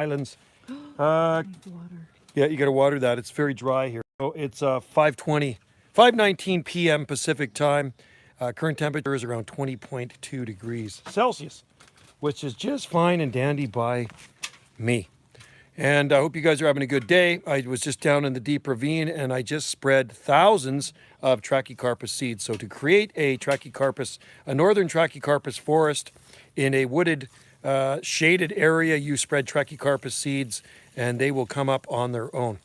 Islands. Uh, yeah, you got to water that. It's very dry here. So it's 5:19 p.m. Pacific time. Current temperature is around 20.2 degrees Celsius, which is just fine and dandy by me. And I hope you guys are having a good day. I was just down in the deep ravine and I just spread thousands of Trachycarpus seeds. So to create a northern Trachycarpus forest in a wooded, shaded area, you spread Trachycarpus seeds and they will come up on their own.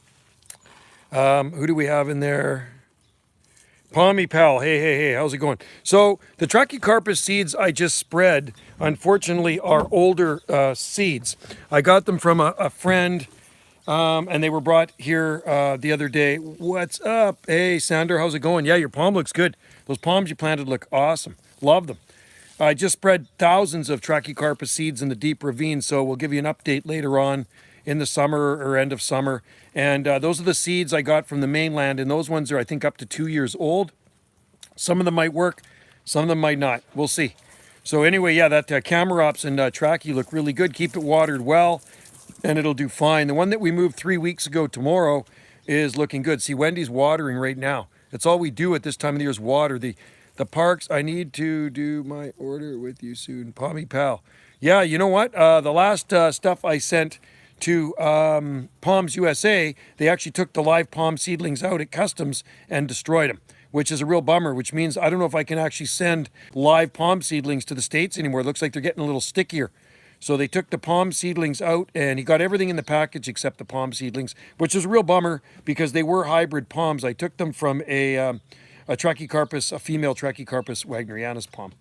Who do we have in there? Palmy Pal, hey, how's it going? So the Trachycarpus seeds I just spread, unfortunately, are older seeds. I got them from a friend, and they were brought here the other day. What's up? Hey, Sander, how's it going? Yeah, your palm looks good. Those palms you planted look awesome. Love them. I just spread thousands of Trachycarpus seeds in the deep ravine, so we'll give you an update later on in the summer or end of summer. And those are the seeds I got from the mainland, and those ones are, I think, up to 2 years old. Some of them might work, some of them might not. We'll see. So anyway, yeah, that Camarops and Trachy look really good. Keep it watered well, and it'll do fine. The one that we moved 3 weeks ago tomorrow is looking good. See, Wendy's watering right now. That's all we do at this time of the year is water. The parks, I need to do my order with you soon. Palmy Pal. Yeah, you know what? The last stuff I sent to Palms USA, they actually took the live palm seedlings out at customs and destroyed them, which is a real bummer, which means I don't know if I can actually send live palm seedlings to the States anymore. It looks like they're getting a little stickier. So they took the palm seedlings out and he got everything in the package except the palm seedlings, which is a real bummer because they were hybrid palms. I took them from a Trachycarpus, a female Trachycarpus wagnerianus palm.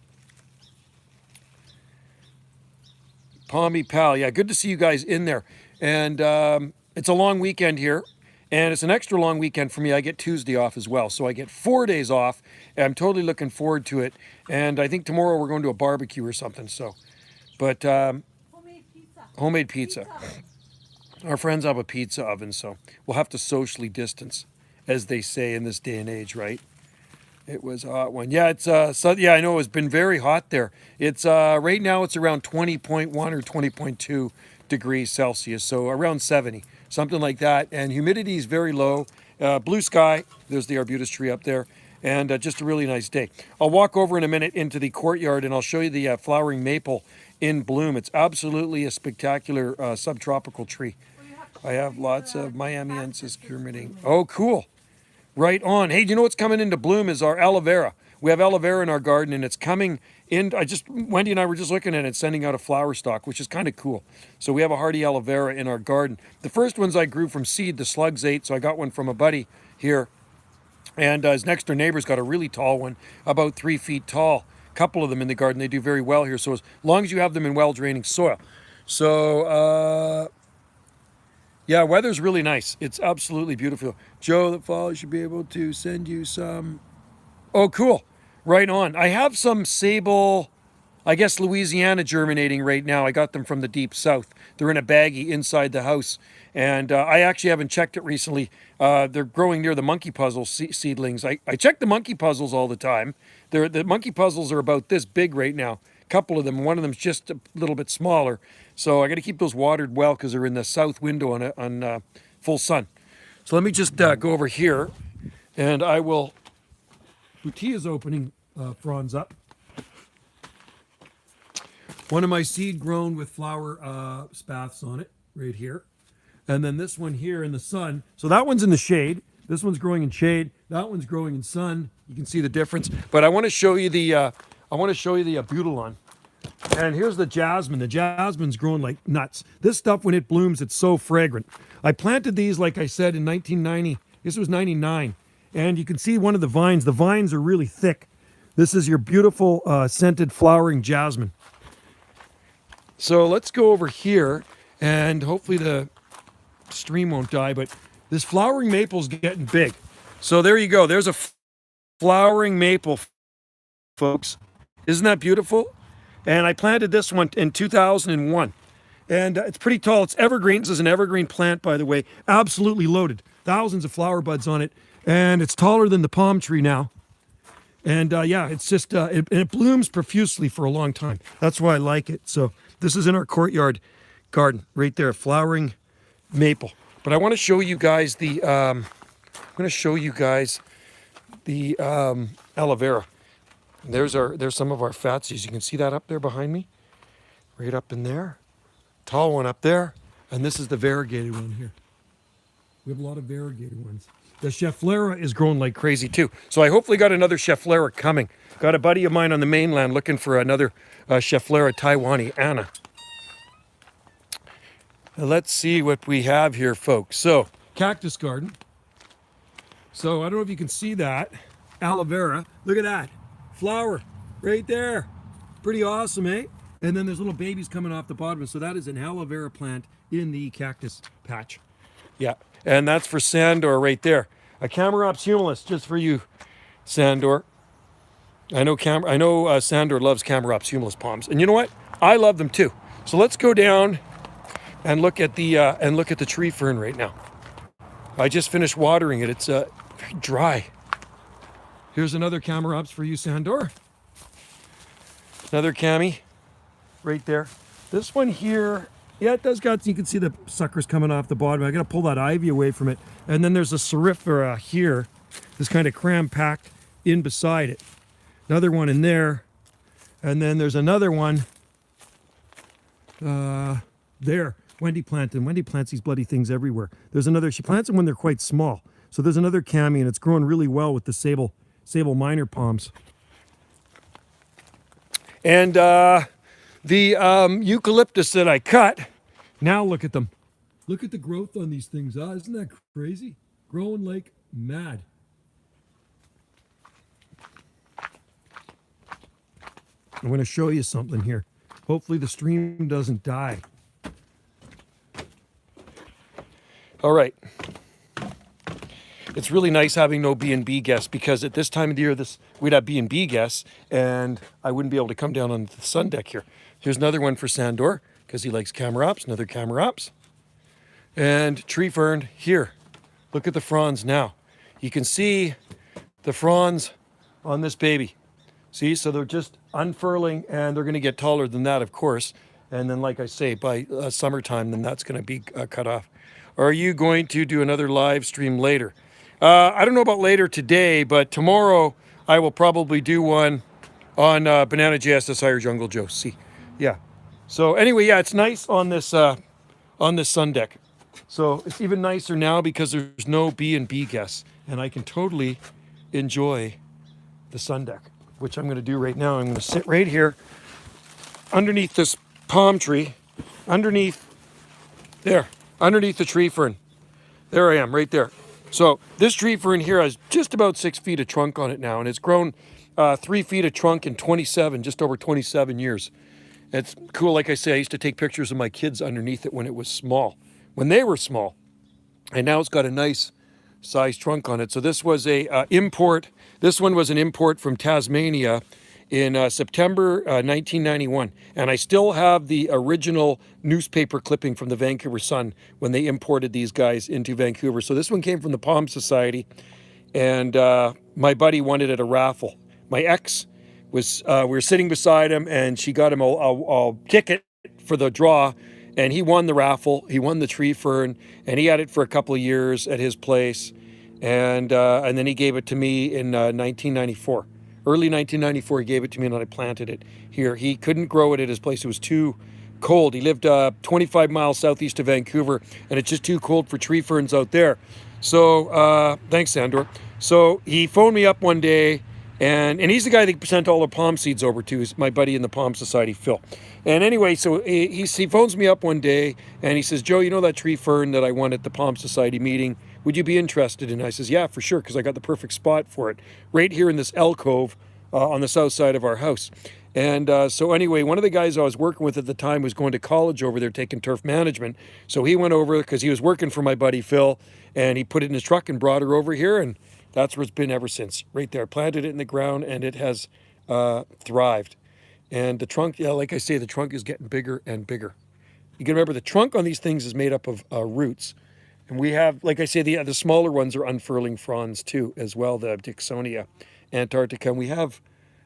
Palmy Pal, yeah, good to see you guys in there. And it's a long weekend here, and it's an extra long weekend for me. I get Tuesday off as well, so I get 4 days off. And I'm totally looking forward to it. And I think tomorrow we're going to a barbecue or something. So, but homemade pizza. Our friends have a pizza oven, so we'll have to socially distance, as they say in this day and age, right? It was a hot one. Yeah, it's yeah, I know it's been very hot there. It's right now it's around 20.1 or 20.2 degrees Celsius, so around 70, something like that. And humidity is very low. Blue sky. There's the arbutus tree up there, and just a really nice day. I'll walk over in a minute into the courtyard and I'll show you the flowering maple in bloom. It's absolutely a spectacular subtropical tree. I have lots of Miamiensis germinating. Oh, cool. Right on. Hey, do you know what's coming into bloom is our aloe vera. We have aloe vera in our garden and it's coming in. Wendy and I were just looking at it, sending out a flower stalk, which is kind of cool. So we have a hardy aloe vera in our garden. The first ones I grew from seed, the slugs ate. So I got one from a buddy here. And his next door neighbor's got a really tall one, about 3 feet tall. A couple of them in the garden. They do very well here. So as long as you have them in well-draining soil. So, yeah, weather's really nice. It's absolutely beautiful. Joe, the fall should be able to send you some. Oh, cool. Right on. I have some sable, I guess, Louisiana germinating right now. I got them from the deep south. They're in a baggie inside the house. And I actually haven't checked it recently. They're growing near the monkey puzzle seedlings. I check the monkey puzzles all the time. The monkey puzzles are about this big right now. A couple of them. One of them's just a little bit smaller. So I got to keep those watered well because they're in the south window on full sun. So let me just go over here, and I will. Lutea's opening fronds up. One of my seed grown with flower spaths on it right here, and then this one here in the sun. So that one's in the shade. This one's growing in shade. That one's growing in sun. You can see the difference. But I want to show you the Butylon. And here's the jasmine. The jasmine's growing like nuts. This stuff, when it blooms, it's so fragrant. I planted these, like I said, in 1990. This was 99. And you can see one of the vines. The vines are really thick. This is your beautiful scented flowering jasmine. So let's go over here, and hopefully the stream won't die, but this flowering maple's getting big. So there you go. There's a flowering maple, folks. Isn't that beautiful? And I planted this one in 2001. And it's pretty tall. It's evergreen. This is an evergreen plant, by the way. Absolutely loaded. Thousands of flower buds on it. And it's taller than the palm tree now. And yeah, it's just, it blooms profusely for a long time. That's why I like it. So this is in our courtyard. garden right there, flowering maple. But I want to show you guys the I'm going to show you guys the aloe vera. There's some of our fatsies. You can see that up there behind me, right up in there. Tall one up there, and this is the variegated one here. We have a lot of variegated ones. The Schefflera is growing like crazy too. So I hopefully got another Schefflera coming. Got a buddy of mine on the mainland looking for another Schefflera Taiwanese Anna. Let's see what we have here, folks. So, cactus garden. So I don't know if you can see that. Aloe vera. Look at that. Flower right there. Pretty awesome, eh? And then there's little babies coming off the bottom. So that is an aloe vera plant in the cactus patch. Yeah, and that's for Sandor right there. A Camarops humilis, just for you, Sandor. I know Sandor loves Camarops humilis palms, and you know what? I love them too. So let's go down and look at the tree fern right now. I just finished watering it. It's very dry. Here's another Camarops for you, Sandor. Another Cami right there. This one here, yeah, it does got, you can see the suckers coming off the bottom. I gotta pull that ivy away from it. And then there's a Cerifera here, this kind of cram packed in beside it. Another one in there. And then there's another one there. Wendy planted. Wendy plants these bloody things everywhere. There's another, she plants them when they're quite small. So there's another Cami, and it's growing really well with the sable minor palms. And the eucalyptus that I cut, now look at them. Look at the growth on these things. Isn't that crazy? Growing like mad. I'm going to show you something here. Hopefully the stream doesn't die. All right. It's really nice having no B&B guests, because at this time of the year, we'd have B&B guests, and I wouldn't be able to come down on the sun deck here. Here's another one for Sandor, because he likes Camarops, another Camarops. And tree fern here. Look at the fronds now. You can see the fronds on this baby. See, so they're just unfurling, and they're going to get taller than that, of course. And then, like I say, by summertime, then that's going to be cut off. Are you going to do another live stream later? I don't know about later today, but tomorrow I will probably do one on Banana JSSI or Jungle Joe. See, yeah. So anyway, yeah, it's nice on this sun deck. So it's even nicer now because there's no B&B guests, and I can totally enjoy the sun deck, which I'm going to do right now. I'm going to sit right here underneath this palm tree, underneath the tree fern. There I am, right there. So this tree fern here has just about 6 feet of trunk on it now, and it's grown 3 feet of trunk in just over 27 years. It's cool. Like I say, I used to take pictures of my kids underneath it when it was small, when they were small, and now it's got a nice size trunk on it. So this was a import. This one was an import from Tasmania in September 1991, and I still have the original newspaper clipping from the Vancouver Sun when they imported these guys into Vancouver. So this one came from the Palm Society, and my buddy won it at a raffle. My ex was, we were sitting beside him, and she got him a ticket for the draw, and he won the raffle. He won the tree fern, and he had it for a couple of years at his place, and then he gave it to me in 1994. Early 1994, he gave it to me, and I planted it here. He couldn't grow it at his place. It was too cold. He lived 25 miles southeast of Vancouver, and it's just too cold for tree ferns out there. So, thanks, Sandor. So he phoned me up one day, and he's the guy that sent all the palm seeds over to. He's my buddy in the Palm Society, Phil. And anyway, so he phones me up one day, and he says, Joe, you know that tree fern that I won at the Palm Society meeting? Would you be interested in it? I says, yeah, for sure, because I got the perfect spot for it, right here in this alcove on the south side of our house. And so anyway, one of the guys I was working with at the time was going to college over there taking turf management. So he went over because he was working for my buddy Phil, and he put it in his truck and brought her over here, and that's where it's been ever since. Right there, planted it in the ground, and it has thrived. And the trunk, yeah, like I say, the trunk is getting bigger and bigger. You can remember the trunk on these things is made up of roots. And we have, like I say, the smaller ones are unfurling fronds too, as well, the Dixonia Antarctica. And we have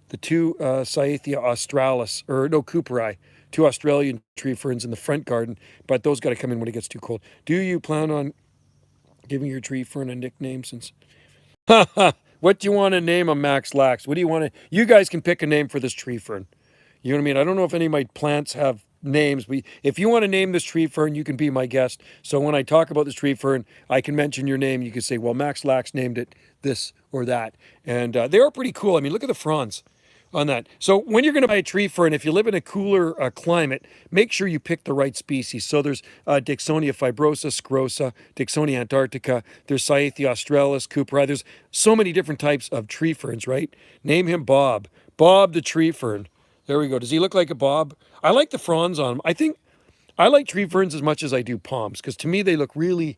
the two Cyathea australis, Cooperi. 2 Australian tree ferns in the front garden, but those got to come in when it gets too cold. Do you plan on giving your tree fern a nickname since? What do you want to name him, Max Lax? What do you want to? You guys can pick a name for this tree fern. You know what I mean? I don't know if any of my plants have names, but if you want to name this tree fern, you can be my guest. So when I talk about this tree fern, I can mention your name. You can say, well, Max Lax named it this or that. And they are pretty cool. I mean, look at the fronds on that. So when you're going to buy a tree fern, if you live in a cooler climate, make sure you pick the right species. So there's Dicksonia fibrosa, scrosa, Dicksonia antarctica, there's Cyathea australis, cooperi. There's so many different types of tree ferns, right? Name him Bob. Bob the tree fern. There we go. Does he look like a bob? I like the fronds on him. I think I like tree ferns as much as I do palms because to me they look really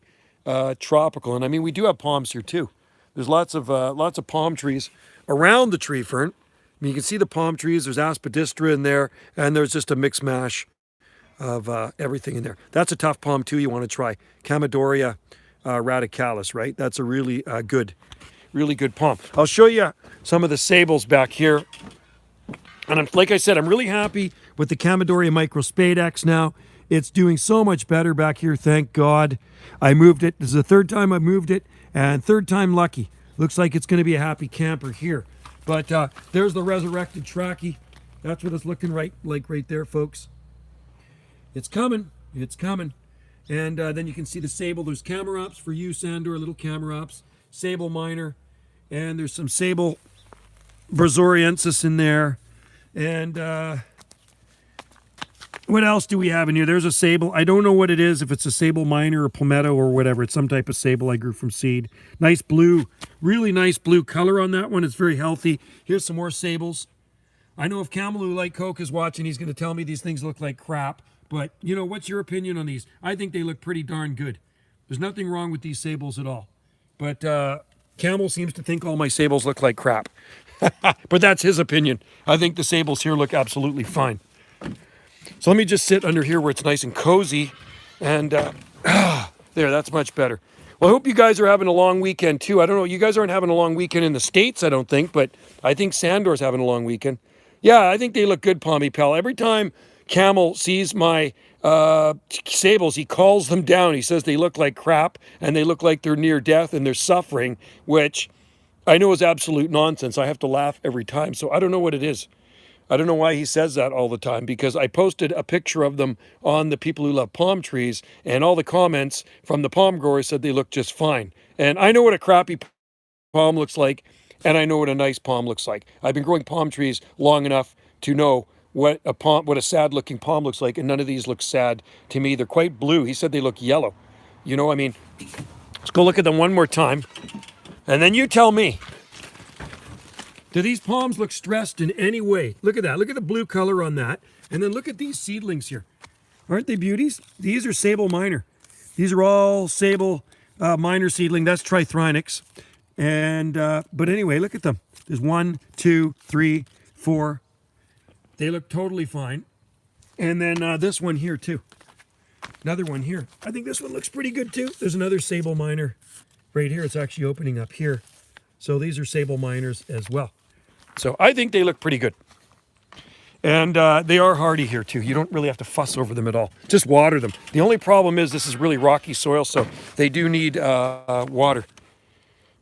tropical. And I mean, we do have palms here too. There's lots of palm trees around the tree fern. I mean, you can see the palm trees. There's aspidistra in there, and there's just a mix mash of everything in there. That's a tough palm too. You want to try Chamaedorea radicalis, right? That's a really really good palm. I'll show you some of the sables back here. And like I said, I'm really happy with the Chamaedorea microspadex now. It's doing so much better back here, thank God. I moved it. This is the third time I moved it, and third time lucky. Looks like it's going to be a happy camper here. But there's the resurrected trachea. That's what it's looking like right there, folks. It's coming. It's coming. And then you can see the sable. There's Camarops for you, Sandor, little Camarops. Sable minor. And there's some Sable brazoriensis in there. And what else do we have in here? There's a sable. I don't know what it is, if it's a sable minor or palmetto or whatever. It's some type of sable I grew from seed. Nice blue, really nice blue color on that one. It's very healthy. Here's some more sables. I know if Camelou Light Coke is watching, he's going to tell me these things look like crap. But, you know, what's your opinion on these? I think they look pretty darn good. There's nothing wrong with these sables at all. But Camel seems to think all my sables look like crap. But that's his opinion. I think the sables here look absolutely fine. So let me just sit under here where it's nice and cozy. And there, that's much better. Well, I hope you guys are having a long weekend too. I don't know, you guys aren't having a long weekend in the States, I don't think, but I think Sandor's having a long weekend. Yeah, I think they look good, Pommy Pal. Every time Camel sees my sables, he calls them down. He says they look like crap and they look like they're near death and they're suffering, which I know is absolute nonsense. I have to laugh every time. So I don't know what it is. I don't know why he says that all the time, because I posted a picture of them on the People Who Love Palm Trees, and all the comments from the palm growers said they look just fine. And I know what a crappy palm looks like, and I know what a nice palm looks like. I've been growing palm trees long enough to know what a sad-looking palm looks like, and none of these look sad to me. They're quite blue. He said they look yellow. You know, I mean, let's go look at them one more time, and then you tell me. Do these palms look stressed in any way? Look at that. Look at the blue color on that. And then look at these seedlings here. Aren't they beauties? These are Sable minor. These are all Sable minor seedling. That's Trithrinax. And, but anyway, look at them. There's 1, 2, 3, 4. They look totally fine. And then this one here too. Another one here. I think this one looks pretty good too. There's another Sable minor right here. It's actually opening up here. So these are Sable minors as well. So I think they look pretty good. And they are hardy here too. You don't really have to fuss over them at all. Just water them. The only problem is this is really rocky soil, so they do need water.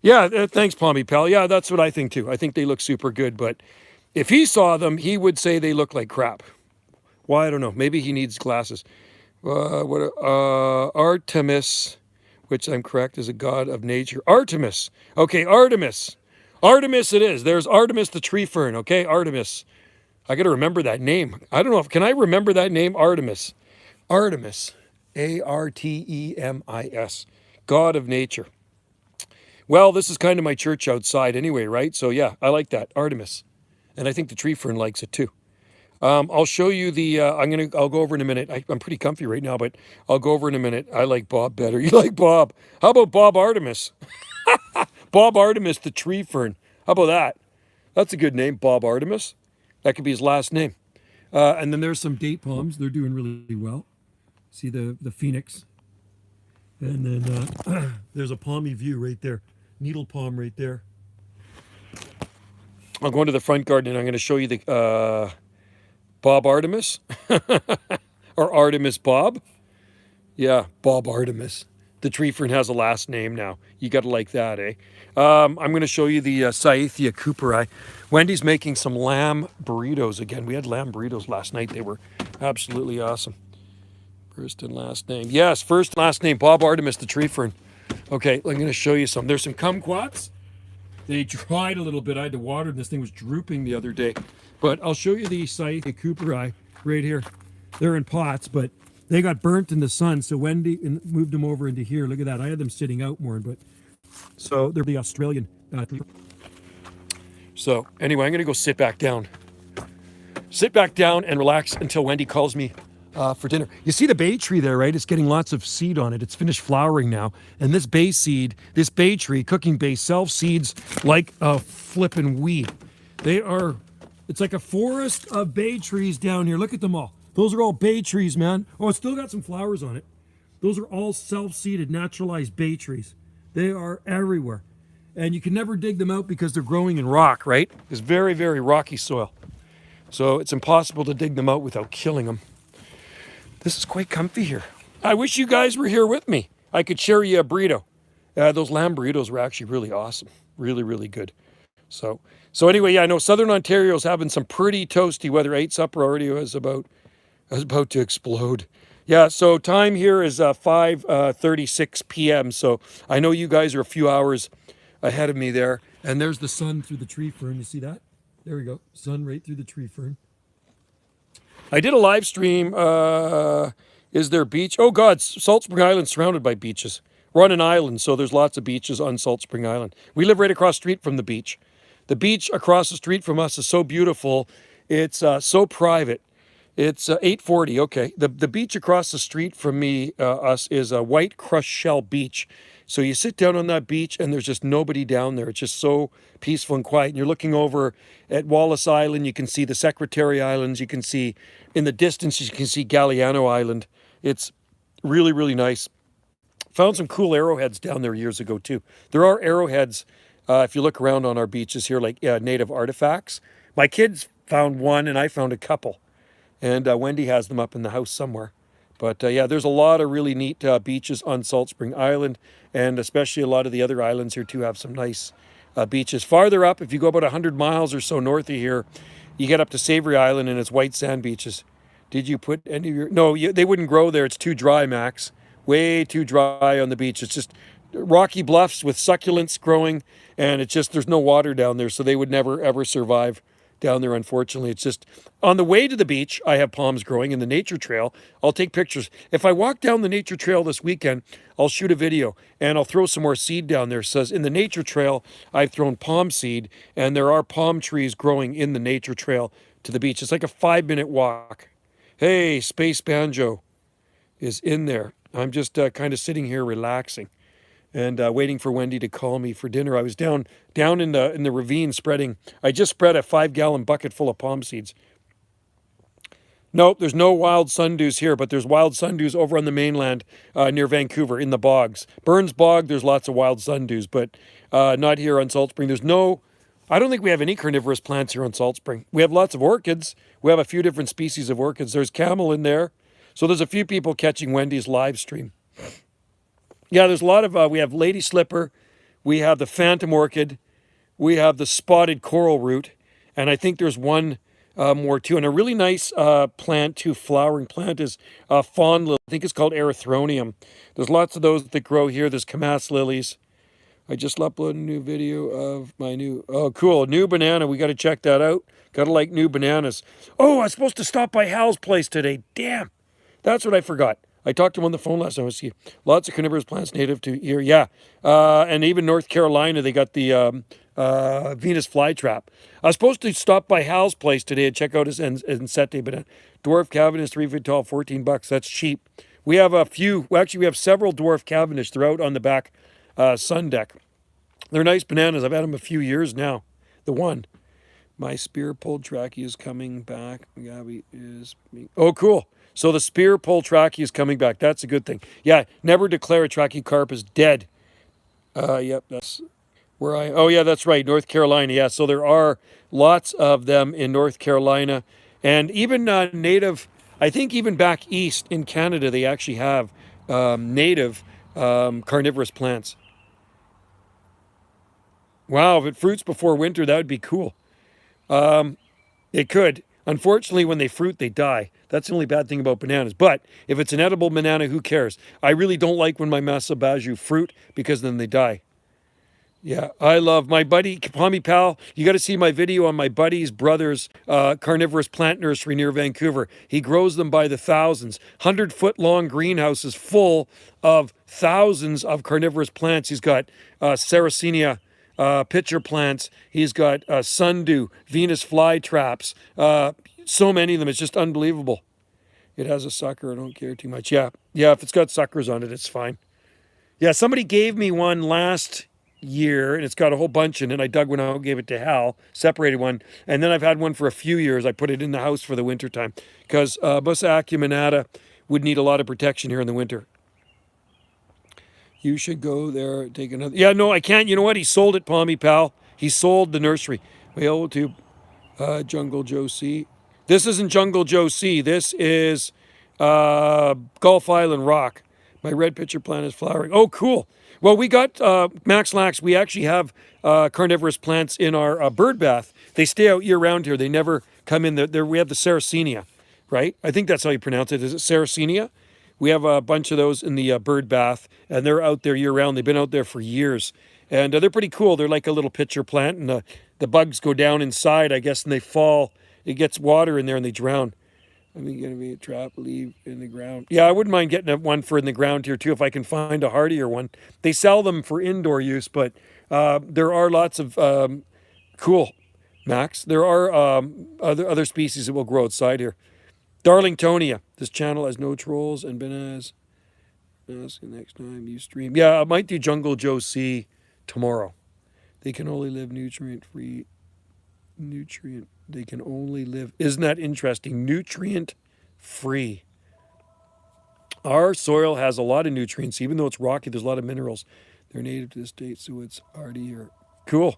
Yeah, thanks, Pommy Pal. Yeah, that's what I think too. I think they look super good, but if he saw them, he would say they look like crap. Why? I don't know. Maybe he needs glasses. Artemis, which I'm correct, is a god of nature. Artemis. Okay, Artemis. Artemis it is. There's Artemis the tree fern, okay? Artemis. I got to remember that name. I don't know. Can I remember that name? Artemis. Artemis. Artemis. God of nature. Well, this is kind of my church outside anyway, right? So yeah, I like that. Artemis. And I think the tree fern likes it too. I'll show you the, I'll go over in a minute. I'm pretty comfy right now, but I'll go over in a minute. I like Bob better. You like Bob. How about Bob Artemis? Bob Artemis, the tree fern. How about that? That's a good name, Bob Artemis. That could be his last name. And then there's some date palms. They're doing really well. See the phoenix. And then there's a palmy view right there. Needle palm right there. I'll go into the front garden and I'm going to show you the Bob Artemis or Artemis Bob. Yeah, Bob Artemis. The tree fern has a last name now. You got to like that, eh? I'm going to show you the Cyathea cooperi. Wendy's making some lamb burritos again. We had lamb burritos last night. They were absolutely awesome. First and last name. Yes, first and last name. Bob Artemis, the tree fern. Okay, I'm going to show you some. There's some kumquats. They dried a little bit. I had to water them. This thing was drooping the other day. But I'll show you the Cyathea cooperi right here. They're in pots, but they got burnt in the sun. So Wendy moved them over into here. Look at that. I had them sitting out more, but so they're the Australian. So anyway, I'm going to go sit back down. Sit back down and relax until Wendy calls me for dinner. You see the bay tree there, right? It's getting lots of seed on it. It's finished flowering now. And this bay seed, this bay tree, cooking bay, self-seeds like a flippin' weed. It's like a forest of bay trees down here. Look at them all. Those are all bay trees, man. Oh, it's still got some flowers on it. Those are all self-seeded, naturalized bay trees. They are everywhere. And you can never dig them out because they're growing in rock, right? It's very, very rocky soil. So it's impossible to dig them out without killing them. This is quite comfy here. I wish you guys were here with me. I could share you a burrito. Those lamb burritos were actually really awesome. Really, really good. So anyway, yeah, I know Southern Ontario's having some pretty toasty weather. I ate supper already. I was about to explode. Yeah, so time here is 5:36 p.m. So I know you guys are a few hours ahead of me there. And there's the sun through the tree fern. You see that? There we go. Sun right through the tree fern. I did a live stream. Is there beach? Oh God, Salt Spring Island's surrounded by beaches. We're on an island, so there's lots of beaches on Salt Spring Island. We live right across the street from the beach. The beach across the street from us is so beautiful. It's so private. It's 8:40. Okay, the beach across the street from us is a white crushed shell beach. So you sit down on that beach and there's just nobody down there. It's just so peaceful and quiet. And you're looking over at Wallis Island. You can see the Secretary Islands. You can see in the distance, you can see Galliano Island. It's really, really nice. Found some cool arrowheads down there years ago too. There are arrowheads, if you look around on our beaches here, like native artifacts. My kids found one and I found a couple. And Wendy has them up in the house somewhere. But yeah, there's a lot of really neat beaches on Salt Spring Island, and especially a lot of the other islands here too have some nice beaches. Farther up, if you go about 100 miles or so north of here, you get up to Savory Island and it's white sand beaches. Did you put any of your... No, they wouldn't grow there. It's too dry, Max. Way too dry on the beach. It's just rocky bluffs with succulents growing, and it's just, there's no water down there, so they would never, ever survive down there, unfortunately. It's just on the way to the beach, I have palms growing in the nature trail. I'll take pictures. If I walk down the nature trail this weekend, I'll shoot a video and I'll throw some more seed down there. It says in the nature trail, I've thrown palm seed, and there are palm trees growing in the nature trail to the beach. It's like a 5-minute walk. Hey, Space Banjo is in there. I'm just kind of sitting here relaxing and waiting for Wendy to call me for dinner. I was down in the ravine spreading. I just spread a 5-gallon bucket full of palm seeds. Nope, there's no wild sundews here, but there's wild sundews over on the mainland near Vancouver in the bogs. Burns Bog, there's lots of wild sundews, but not here on Salt Spring. I don't think we have any carnivorous plants here on Salt Spring. We have lots of orchids. We have a few different species of orchids. There's camel in there. So there's a few people catching Wendy's live stream. Yeah, there's a lot of, we have lady slipper, we have the phantom orchid, we have the spotted coral root, and I think there's one more too. And a really nice plant too, flowering plant is fawn lily. I think it's called erythronium. There's lots of those that grow here. There's camas lilies. I just uploaded a new video of my oh cool, new banana. We got to check that out. Got to like new bananas. Oh, I was supposed to stop by Hal's place today. Damn, that's what I forgot. I talked to him on the phone last time. I see lots of carnivorous plants native to here. Yeah. And even North Carolina, they got the Venus flytrap. I was supposed to stop by Hal's place today and check out his Ensete banana. Dwarf Cavendish, 3 feet tall, $14. That's cheap. We have a few. Well, actually, we have several Dwarf Cavendish. They're out on the back sun deck. They're nice bananas. I've had them a few years now. The one. My spear pulled trachea is coming back. Gabby is... Oh, cool. So the spear pole trachea is coming back. That's a good thing. Yeah, never declare a trachycarp as dead. Yep, that's where oh yeah, that's right, North Carolina. Yeah, so there are lots of them in North Carolina. And even native, I think even back east in Canada, they actually have native carnivorous plants. Wow, if it fruits before winter, that would be cool. It could. Unfortunately, when they fruit, they die. That's the only bad thing about bananas. But if it's an edible banana, who cares? I really don't like when my Masabaju fruit because then they die. Yeah, I love my buddy, Pommy Pal. You got to see my video on my buddy's brother's carnivorous plant nursery near Vancouver. He grows them by the thousands, 100-foot long greenhouses full of thousands of carnivorous plants. He's got Sarracenia pitcher plants. He's got sundew, Venus flytraps, so many of them. It's just unbelievable. It has a sucker. I don't care too much. Yeah, yeah. If it's got suckers on it, it's fine. Yeah, somebody gave me one last year, and it's got a whole bunch in it. I dug one out, gave it to Hal, separated one, and then I've had one for a few years. I put it in the house for the wintertime because Bussa acuminata would need a lot of protection here in the winter. You should go there, take another. Yeah, no, I can't. You know what? He sold it, Pommy Pal. He sold the nursery. Whale to Jungle Joe C. This isn't Jungle Joe C. This is Gulf Island Rock. My red pitcher plant is flowering. Oh, cool. Well, we got Max Lax. We actually have carnivorous plants in our bird bath. They stay out year round here. They never come in. There we have the Sarracenia, right? I think that's how you pronounce it. Is it Sarracenia? We have a bunch of those in the bird bath, and they're out there year round. They've been out there for years, and they're pretty cool. They're like a little pitcher plant, and the bugs go down inside, I guess, and they fall. It gets water in there, and they drown. I mean, going to be a trap leave in the ground. Yeah, I wouldn't mind getting one for in the ground here too if I can find a hardier one. They sell them for indoor use, but there are lots of cool, Max. There are other species that will grow outside here. Darlingtonia. This channel has no trolls and bananas. Ask next time you stream. Yeah, I might do Jungle Joe C tomorrow. They can only live nutrient free. They can only live. Isn't that interesting? Nutrient free. Our soil has a lot of nutrients, even though it's rocky. There's a lot of minerals. They're native to the state, so it's hardier. Cool.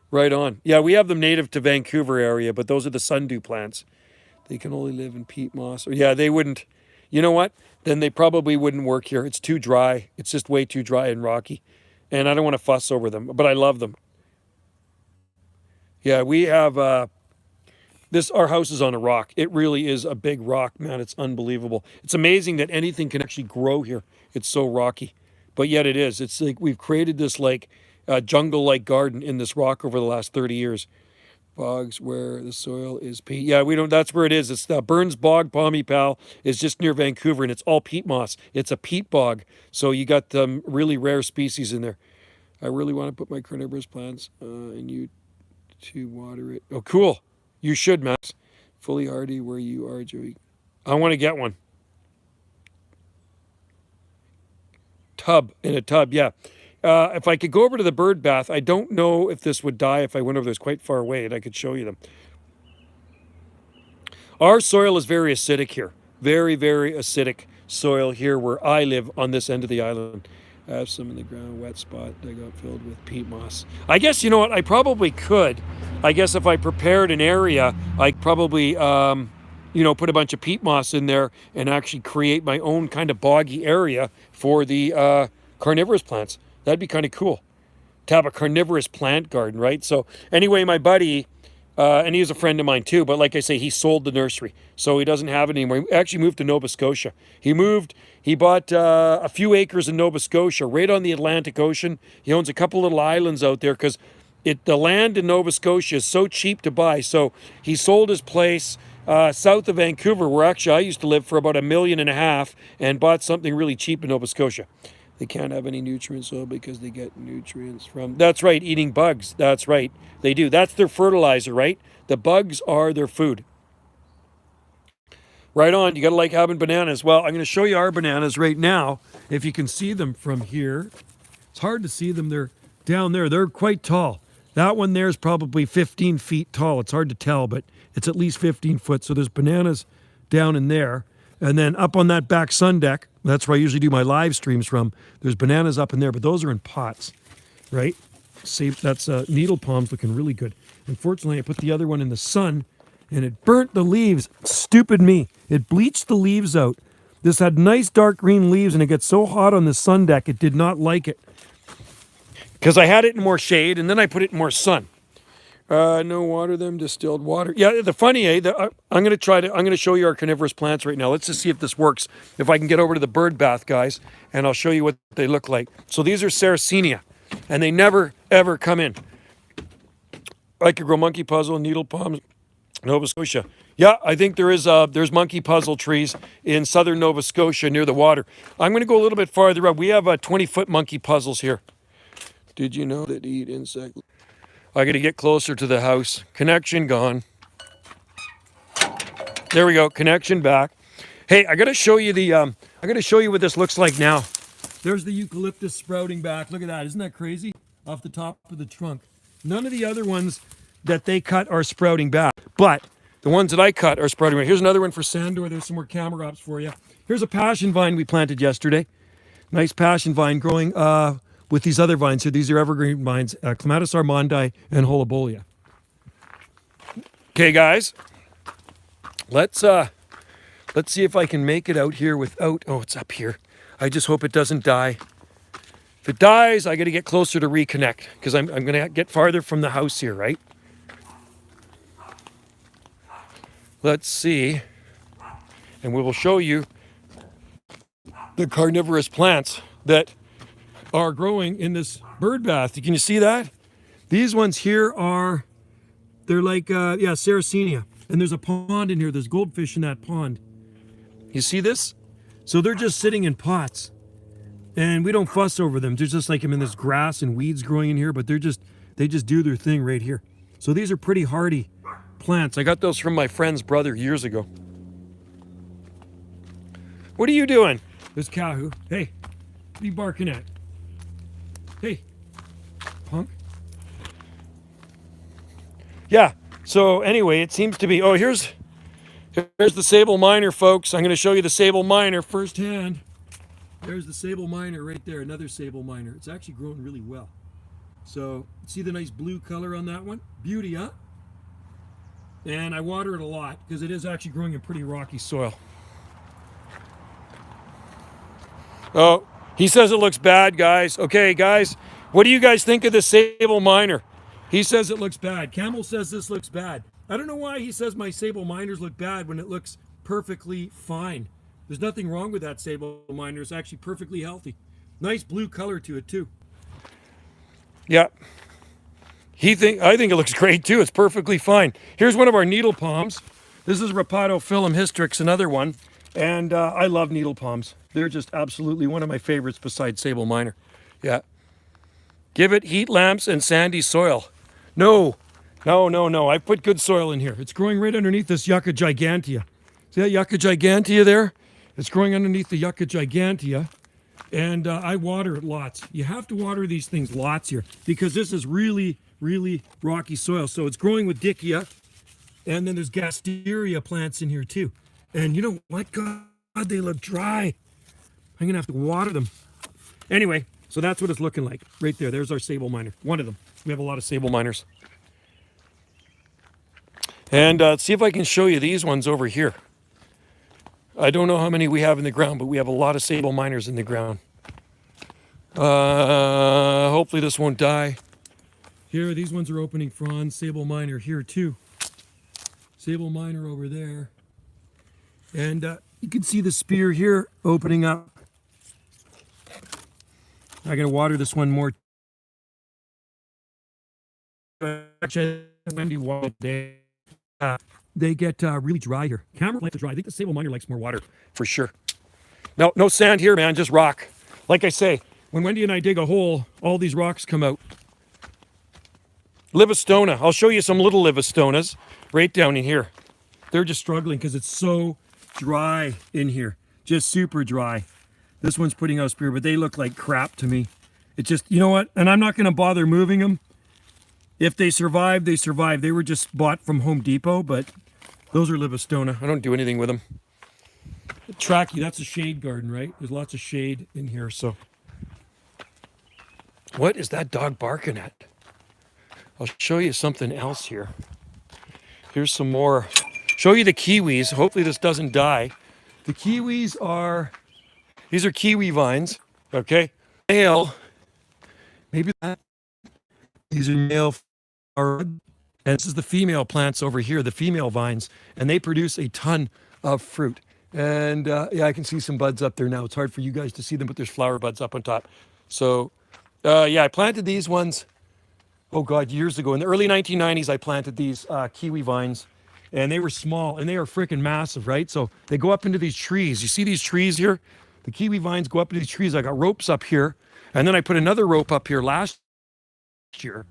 Right on. Yeah, we have them native to Vancouver area, but those are the sundew plants. They can only live in peat moss. Yeah, they wouldn't. You know what? Then they probably wouldn't work here. It's too dry. It's just way too dry and rocky. And I don't want to fuss over them, but I love them. Yeah, we have our house is on a rock. It really is a big rock, man. It's unbelievable. It's amazing that anything can actually grow here. It's so rocky, but yet it is. It's like we've created this like jungle-like garden in this rock over the last 30 years. Bogs where the soil is peat. Yeah, we don't. That's where it is. It's Burns Bog, Pommy Pal, is just near Vancouver, and it's all peat moss. It's a peat bog, so you got really rare species in there. I really want to put my carnivorous plants and you to water it. Oh, cool. You should, Max. Fully hardy where you are, Joey. I want to get one. In a tub, yeah. If I could go over to the bird bath, I don't know if this would die if I went over there. It's quite far away, and I could show you them. Our soil is very acidic here. Very, very acidic soil here where I live on this end of the island. I have some in the ground, wet spot that got filled with peat moss. I guess, you know what, I probably could. I guess if I prepared an area, I'd probably, put a bunch of peat moss in there and actually create my own kind of boggy area for the carnivorous plants. That'd be kind of cool to have a carnivorous plant garden, right? So anyway, my buddy, and he's a friend of mine too, but like I say, he sold the nursery, so he doesn't have it anymore. He actually moved to Nova Scotia. He bought a few acres in Nova Scotia, right on the Atlantic Ocean. He owns a couple little islands out there because the land in Nova Scotia is so cheap to buy. So he sold his place south of Vancouver, where actually I used to live, for about $1.5 million, and bought something really cheap in Nova Scotia. They can't have any nutrient soil because they get nutrients from... That's right, eating bugs. That's right, they do. That's their fertilizer, right? The bugs are their food. Right on, you gotta like having bananas. Well, I'm gonna show you our bananas right now, if you can see them from here. It's hard to see them, they're down there. They're quite tall. That one there is probably 15 feet tall. It's hard to tell, but it's at least 15 foot. So there's bananas down in there. And then up on that back sun deck, that's where I usually do my live streams from, there's bananas up in there, but those are in pots, right? See, that's needle palms looking really good. Unfortunately, I put the other one in the sun, and it burnt the leaves. Stupid me. It bleached the leaves out. This had nice dark green leaves, and it gets so hot on the sun deck, it did not like it. Because I had it in more shade, and then I put it in more sun. No water them, distilled water. Yeah, the funny, I'm going to show you our carnivorous plants right now. Let's just see if this works. If I can get over to the bird bath, guys, and I'll show you what they look like. So these are Sarracenia, and they never, ever come in. I could grow monkey puzzle, needle palms, Nova Scotia. Yeah, I think there's monkey puzzle trees in southern Nova Scotia near the water. I'm going to go a little bit farther up. We have 20-foot monkey puzzles here. Did you know that eat insect? I got to get closer to the house. Connection gone. There we go. Connection back. Hey, I got to show you what this looks like now. There's the eucalyptus sprouting back. Look at that. Isn't that crazy? Off the top of the trunk. None of the other ones that they cut are sprouting back, but the ones that I cut are sprouting back. Here's another one for Sandor. There's some more camera ops for you. Here's a passion vine we planted yesterday. Nice passion vine growing with these other vines here. These are evergreen vines, Clematis armandi and Holobolia. Okay, guys, let's see if I can make it out here without. Oh, it's up here. I just hope it doesn't die. If it dies, I got to get closer to reconnect because I'm going to get farther from the house here, right? Let's see, and we will show you the carnivorous plants that are growing in this bird bath. Can you see that? These ones here they're like, Sarracenia. And there's a pond in here. There's goldfish in that pond. You see this? So they're just sitting in pots. And we don't fuss over them. There's just like, there's grass and weeds growing in here, but they just do their thing right here. So these are pretty hardy plants. I got those from my friend's brother years ago. What are you doing? There's Kahu. Hey, what are you barking at? Hey, punk. Yeah, so anyway, it seems to be, here's the sable miner, folks. I'm going to show you the sable miner firsthand. There's the sable miner right there, another sable miner. It's actually growing really well. So, see the nice blue color on that one? Beauty, huh? And I water it a lot because it is actually growing in pretty rocky soil. Oh, he says it looks bad, guys. Okay, guys, what do you guys think of the sable miner? He says it looks bad. Camel says this looks bad. I don't know why he says my sable miners look bad when it looks perfectly fine. There's nothing wrong with that sable miner. It's actually perfectly healthy. Nice blue color to it, too. Yeah. I think it looks great, too. It's perfectly fine. Here's one of our needle palms. This is Rapatophyllum hystrix, another one. And I love needle palms. They're just absolutely one of my favorites besides sable miner. Yeah. Give it heat lamps and sandy soil. No. I put good soil in here. It's growing right underneath this Yucca gigantea. See that Yucca gigantea there? It's growing underneath the Yucca gigantea. And I water it lots. You have to water these things lots here because this is really, really rocky soil. So it's growing with Dickia. And then there's Gasteria plants in here too. And you know what? God, they look dry. I'm going to have to water them. Anyway, so that's what it's looking like. Right there. There's our sable miner. One of them. We have a lot of sable miners. And see if I can show you these ones over here. I don't know how many we have in the ground, but we have a lot of sable miners in the ground. Hopefully this won't die. Here, these ones are opening fronds. Sable miner here too. Sable miner over there. And you can see the spear here opening up. I gotta water this one more. Wendy water day. They get really dry here. Camera plants are dry. I think the sable miner likes more water for sure. No sand here, man. Just rock. Like I say, when Wendy and I dig a hole, all these rocks come out. Livistona. I'll show you some little Livistonas right down in here. They're just struggling because it's so dry in here. Just super dry. This one's putting out spear, but they look like crap to me. It just, you know what? And I'm not going to bother moving them. If they survive, they survive. They were just bought from Home Depot, but those are Livistona. I don't do anything with them. Trachea, that's a shade garden, right? There's lots of shade in here, so. What is that dog barking at? I'll show you something else here. Here's some more. Show you the kiwis. Hopefully this doesn't die. The kiwis are, these are kiwi vines, okay? Male, maybe that, these are male, and this is the female plants over here, the female vines, and they produce a ton of fruit. And yeah, I can see some buds up there now. It's hard for you guys to see them, but there's flower buds up on top. So yeah, I planted these ones, oh God, years ago. In the early 1990s, I planted these kiwi vines, and they were small, and they are freaking massive, right? So they go up into these trees. You see these trees here? The kiwi vines go up into these trees. I got ropes up here, and then I put another rope up here last year.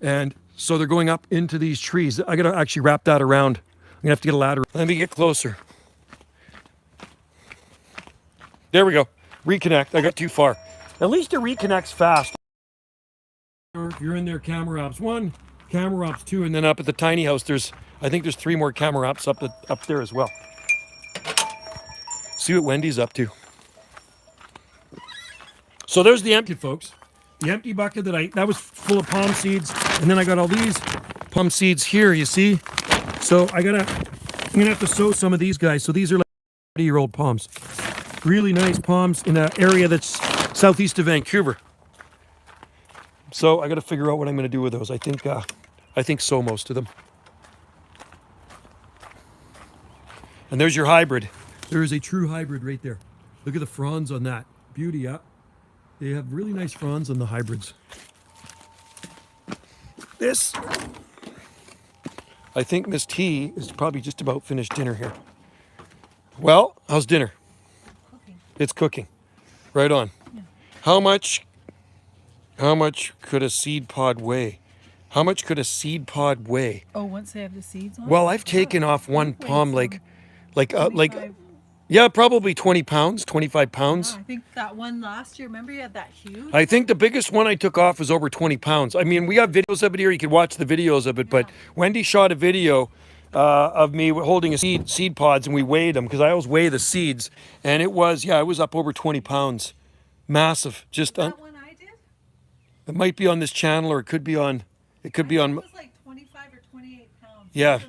And so they're going up into these trees. I got to actually wrap that around. I'm going to have to get a ladder. Let me get closer. There we go. Reconnect. I got too far. At least it reconnects fast. You're in there, camera ops 1, camera ops 2, and then up at the tiny house, I think there's 3 more camera ops up there as well. See what Wendy's up to. So there's the empty, folks. The empty bucket that was full of palm seeds, and then I got all these palm seeds here, you see? So I'm gonna have to sow some of these guys. So these are like 30-year-old palms. Really nice palms in an area that's southeast of Vancouver. So I got to figure out what I'm going to do with those. I think sow most of them. And there's your hybrid. There is a true hybrid right there. Look at the fronds on that. Beauty, yeah. They have really nice fronds on the hybrids. This, I think Miss T is probably just about finished dinner here. Well, how's dinner? Cooking. It's cooking. Right on. Yeah. How much could a seed pod weigh? How much could a seed pod weigh? Oh, once they have the seeds on? Well, I've taken off one palm like, Like, yeah, probably 20 pounds, 25 pounds. I think that one last year, remember you had that huge? I think the biggest one I took off was over 20 pounds. I mean, we got videos of it here. You can watch the videos of it, but Wendy shot a video of me holding a seed pods, and we weighed them because I always weigh the seeds, and it was up over 20 pounds. Massive. Just that one I did? It might be on this channel, or it could be on. It could be on. It was like 25 or 28 pounds. Yeah. It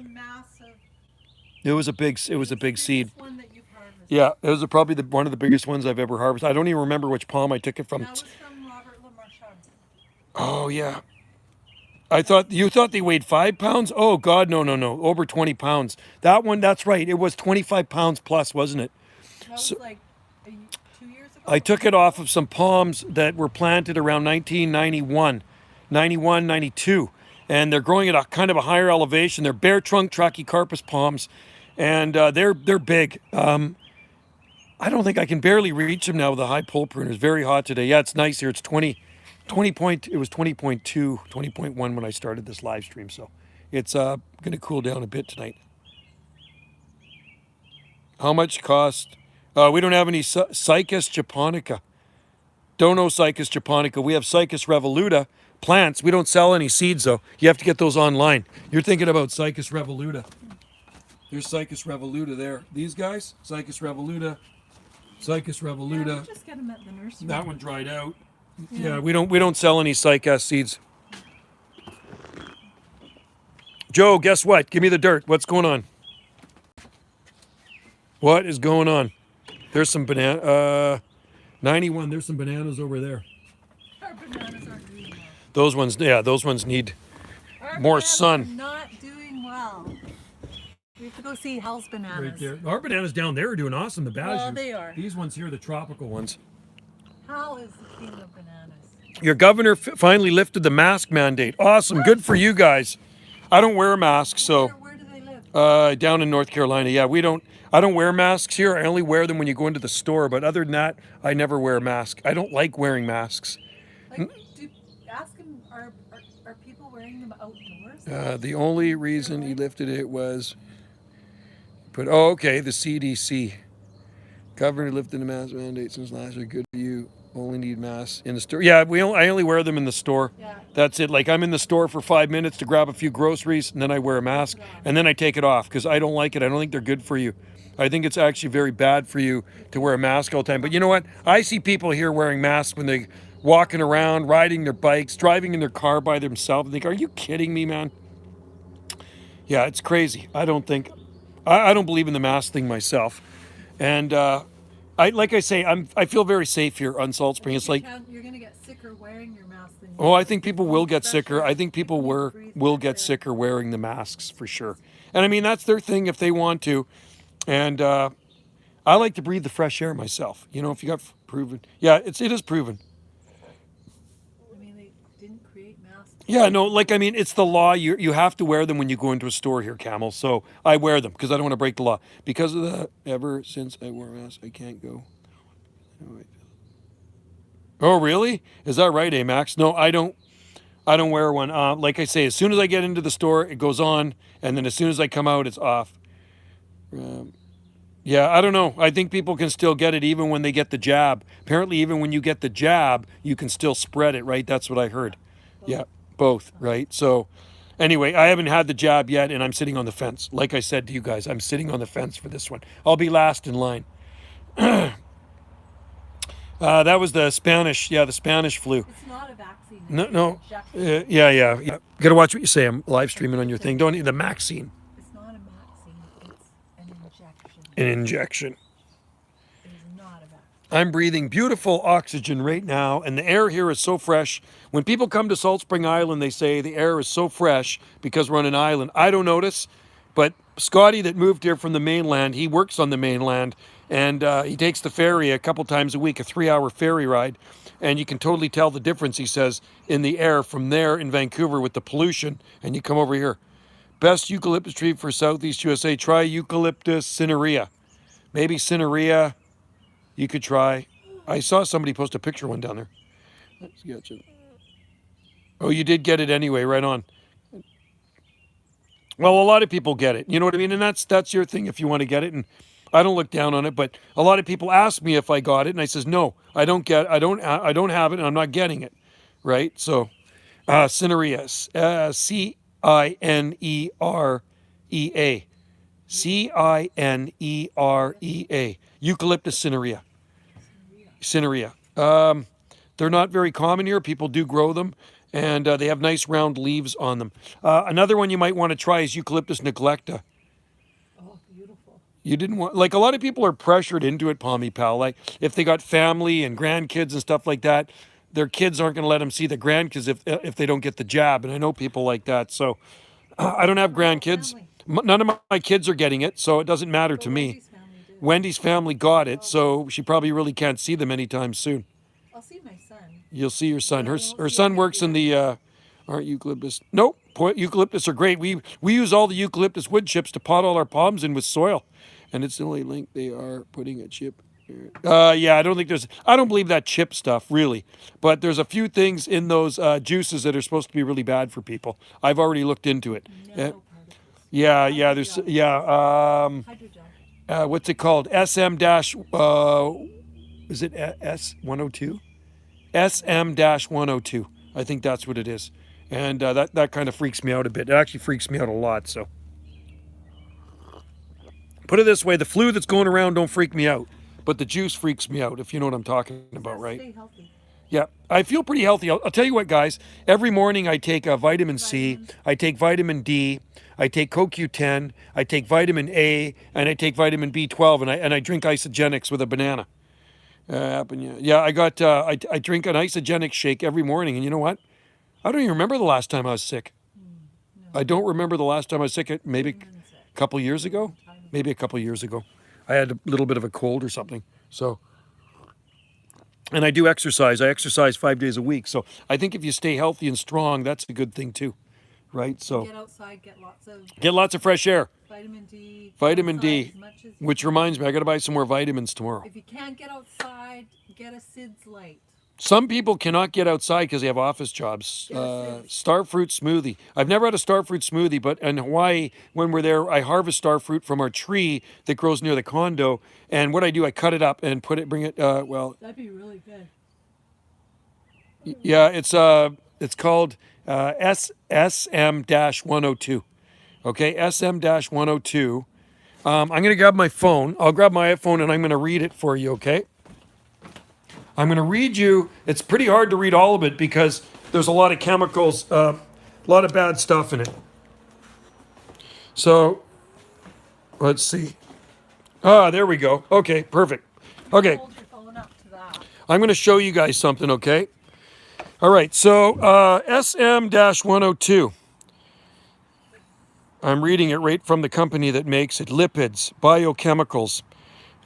was a massive. It was a big seed. One that you've harvested. Yeah, it was probably one of the biggest ones I've ever harvested. I don't even remember which palm I took it from. That was from Robert Lamarchand. Oh yeah. You thought they weighed 5 pounds? Oh God, no, over 20 pounds. That one, that's right. It was 25 pounds plus, wasn't it? That was like 2 years ago. I took it off of some palms that were planted around 1991, 91, 92. And they're growing at a kind of a higher elevation. They're bare trunk trachycarpus palms, and they're big. I don't think I can barely reach them now with a high pole pruner. It's very hot today. Yeah, it's nice here. It's 20.2, 20.1 when I started this live stream. So it's going to cool down a bit tonight. How much cost? We don't have any Cycas japonica. Don't know Cycas japonica. We have Cycas revoluta plants. We don't sell any seeds though. You have to get those online. You're thinking about Cycas revoluta. There's Cycas revoluta there. These guys, Cycas revoluta, Cycas revoluta. Yeah, just get them at the nursery. That one dried out. Yeah, we don't sell any Cycas seeds. Joe, guess what? Give me the dirt. What's going on? What is going on? There's some banana. 91. There's some bananas over there. Our bananas aren't doing well. Those ones need Our more bananas sun. Are not doing well. We have to go see Hell's bananas. Right there. Our bananas down there are doing awesome. The Bazoo. Well, they are. These ones here are the tropical ones. Hal is the king of bananas. Your governor finally lifted the mask mandate. Awesome. Good for you guys. I don't wear masks, so. Where do they live? Down in North Carolina. Yeah, I don't wear masks here. I only wear them when you go into the store. But other than that, I never wear a mask. I don't like wearing masks. Ask him, are people wearing them outdoors? The only reason he lifted it was, the CDC. Governor lifted the mask mandate since last year. Good for you. Only need masks in the store. Yeah, I only wear them in the store. Yeah. That's it. Like I'm in the store for 5 minutes to grab a few groceries, and then I wear a mask, and then I take it off because I don't like it. I don't think they're good for you. I think it's actually very bad for you to wear a mask all the time. But you know what? I see people here wearing masks when they walking around, riding their bikes, driving in their car by themselves. I think, are you kidding me, man? Yeah, it's crazy. I don't believe in the mask thing myself, and I like I say I feel very safe here on Salt I Spring. think It's like, you're gonna get sicker wearing your mask than you oh, I are. think people People will need get fresh sicker. air. I think people People need to breathe will fresh get air. sicker wearing the masks for sure. And I mean that's their thing if they want to, and I like to breathe the fresh air myself. You know, if you got proven, yeah, it is proven. I mean, they didn't create masks to Yeah, keep no, like I people. mean, it's the law. You have to wear them when you go into a store here, Camel. So I wear them because I don't want to break the law. Because of the ever since I wore a mask, I can't go. Oh, really? Is that right, eh, Max? No, I don't. I don't wear one. Like I say, as soon as I get into the store, it goes on, and then as soon as I come out, it's off. Yeah, I don't know. I think people can still get it even when they get the jab. Apparently, even when you get the jab, you can still spread it, right? That's what I heard. Both. Yeah, both, right? So, anyway, I haven't had the jab yet, and I'm sitting on the fence. Like I said to you guys, I'm sitting on the fence for this one. I'll be last in line. That was the Spanish, yeah, the Spanish flu. It's not a vaccine. No, It's an no, injection. yeah. Gotta watch what you say. I'm live streaming on your It's a. thing. Don't need the Maxine, It's not a vaccine. It's an injection. an injection. It is not a vaccine. I'm breathing beautiful oxygen right now, and the air here is so fresh. When people come to Salt Spring Island, they say the air is so fresh because we're on an island. I don't notice, but Scotty, that moved here from the mainland, he works on the mainland, and he takes the ferry a couple times a week, a 3-hour ferry ride, and you can totally tell the difference, he says, in the air from there in Vancouver with the pollution, and you come over here. Best eucalyptus tree for Southeast USA. Try Eucalyptus cinerea. Maybe cinerea. You could try. I saw somebody post a picture one down there. Gotcha. Oh, you did get it anyway. Right on. Well, a lot of people get it. You know what I mean? And that's your thing if you want to get it. And I don't look down on it, but a lot of people ask me if I got it, and I says no, I don't have it, and I'm not getting it. Right? So, cinerea, Cinerea, Cinerea, Eucalyptus cinerea. Cinerea. They're not very common here. People do grow them, and they have nice round leaves on them. Another one you might want to try is Eucalyptus neglecta. Oh, beautiful. You didn't want, like, a lot of people are pressured into it, Palmy Pal. Like, if they got family and grandkids and stuff like that, their kids aren't going to let them see the grandkids if they don't get the jab. And I know people like that. So I don't have My whole grandkids. family. None of my kids are getting it, so it doesn't matter But to me. Wendy's family did. Wendy's family got it, so she probably really can't see them anytime soon. I'll see my son. You'll see your son. But I Her won't her see son him works in every the aren't eucalyptus. Nope. Eucalyptus are great. We use all the eucalyptus wood chips to pot all our palms in with soil, and it's the only link they are putting a chip. Yeah, I don't believe that chip stuff really, but there's a few things in those juices that are supposed to be really bad for people. I've already looked into it. nanoparticles. Yeah. There's Hydrogel. what's it called? SM dash. Is it S102? SM-102. I think that's what it is. And that kind of freaks me out a bit. It actually freaks me out a lot. So put it this way, the flu that's going around don't freak me out, but the juice freaks me out, if you know what I'm talking about, right? Stay healthy. Yeah, I feel pretty healthy. I'll tell you what, guys. Every morning I take vitamin C, Vitamins. I take vitamin D, I take CoQ10, I take vitamin A, and I take vitamin B12, and I drink isogenics with a banana. Yeah, I drink an isogenic shake every morning, and you know what? I don't even remember the last time I was sick. No. I don't remember the last time I was sick. Maybe Been sick. a couple years ago. Time ago. Maybe a couple years ago. I had a little bit of a cold or something. So, and I do exercise. I exercise 5 days a week. So I think if you stay healthy and strong, that's a good thing too, right? So Get outside. get lots of fresh air. Vitamin D. Vitamin outside D, as much as you which can. reminds me, I got to buy some more vitamins tomorrow. If you can't get outside, get a SIDS light. Some people cannot get outside because they have office jobs. Yes, yes. Starfruit smoothie. I've never had a starfruit smoothie, but in Hawaii, when we're there, I harvest starfruit from our tree that grows near the condo. And what I do, I cut it up and bring it. That'd be really good. Yeah, it's called SM-102. Okay, SM-102. I'm gonna grab my phone. I'll grab my iPhone and I'm gonna read it for you. Okay. I'm going to read you. It's pretty hard to read all of it because there's a lot of chemicals, a lot of bad stuff in it. So let's see. Ah, there we go. Okay, perfect. Okay, Hold your phone up to that. I'm going to show you guys something, okay? All right, so SM-102. I'm reading it right from the company that makes it. Lipids, biochemicals.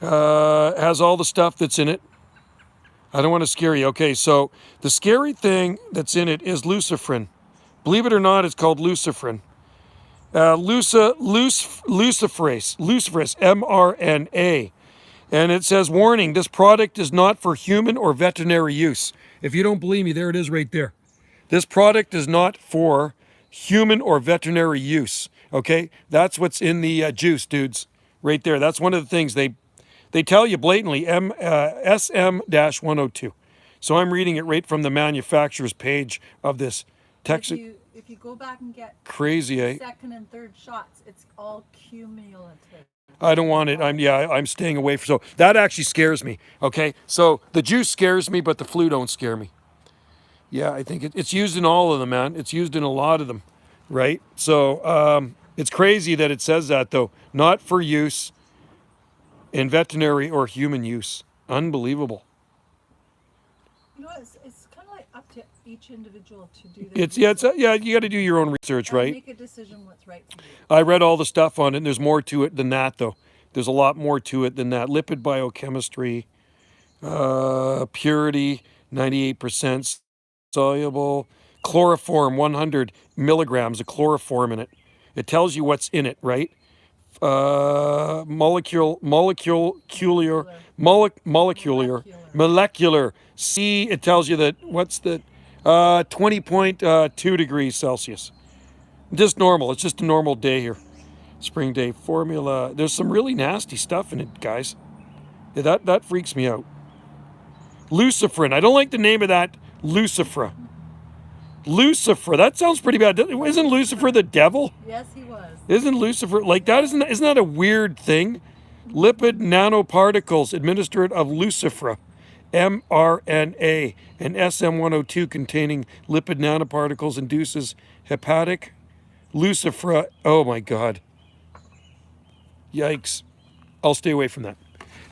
Has all the stuff that's in it. I don't want to scare you. Okay, so the scary thing that's in it is luciferin. Believe it or not, it's called luciferin. Luciferase, mRNA. And it says, warning, this product is not for human or veterinary use. If you don't believe me, there it is right there. This product is not for human or veterinary use. Okay, that's what's in the juice, dudes. Right there. That's one of the things they tell you blatantly. SM-102. So I'm reading it right from the manufacturer's page of this text. If you go back and get Crazy, eh? second and third shots, it's all cumulative. I don't want it. I'm staying away from. So that actually scares me. Okay, so the juice scares me, but the flu don't scare me. Yeah, I think it's used in all of them, man. It's used in a lot of them, right? So it's crazy that it says that though. Not for use in veterinary or human use. Unbelievable. You know, it's kind of like up to each individual to do their Yeah, you got to do your own research, right? Make a decision what's right for you. I read all the stuff on it, and there's more to it than that, though. There's a lot more to it than that. Lipid biochemistry, purity, 98% soluble, chloroform, 100 milligrams of chloroform in it. It tells you what's in it, right? Molecular. C, it tells you that what's the 20.2 degrees Celsius. Just normal. It's just a normal day here. Spring day formula. There's some really nasty stuff in it, guys. Yeah, that freaks me out. Luciferin. I don't like the name of that. Lucifer. Lucifer. That sounds pretty bad. Isn't Lucifer the devil? Yes, he was. Isn't Lucifer like that? Isn't that a weird thing? Lipid nanoparticles administered of Lucifer, mRNA, and SM-102 containing lipid nanoparticles induces hepatic Lucifer. Oh my God. Yikes. I'll stay away from that.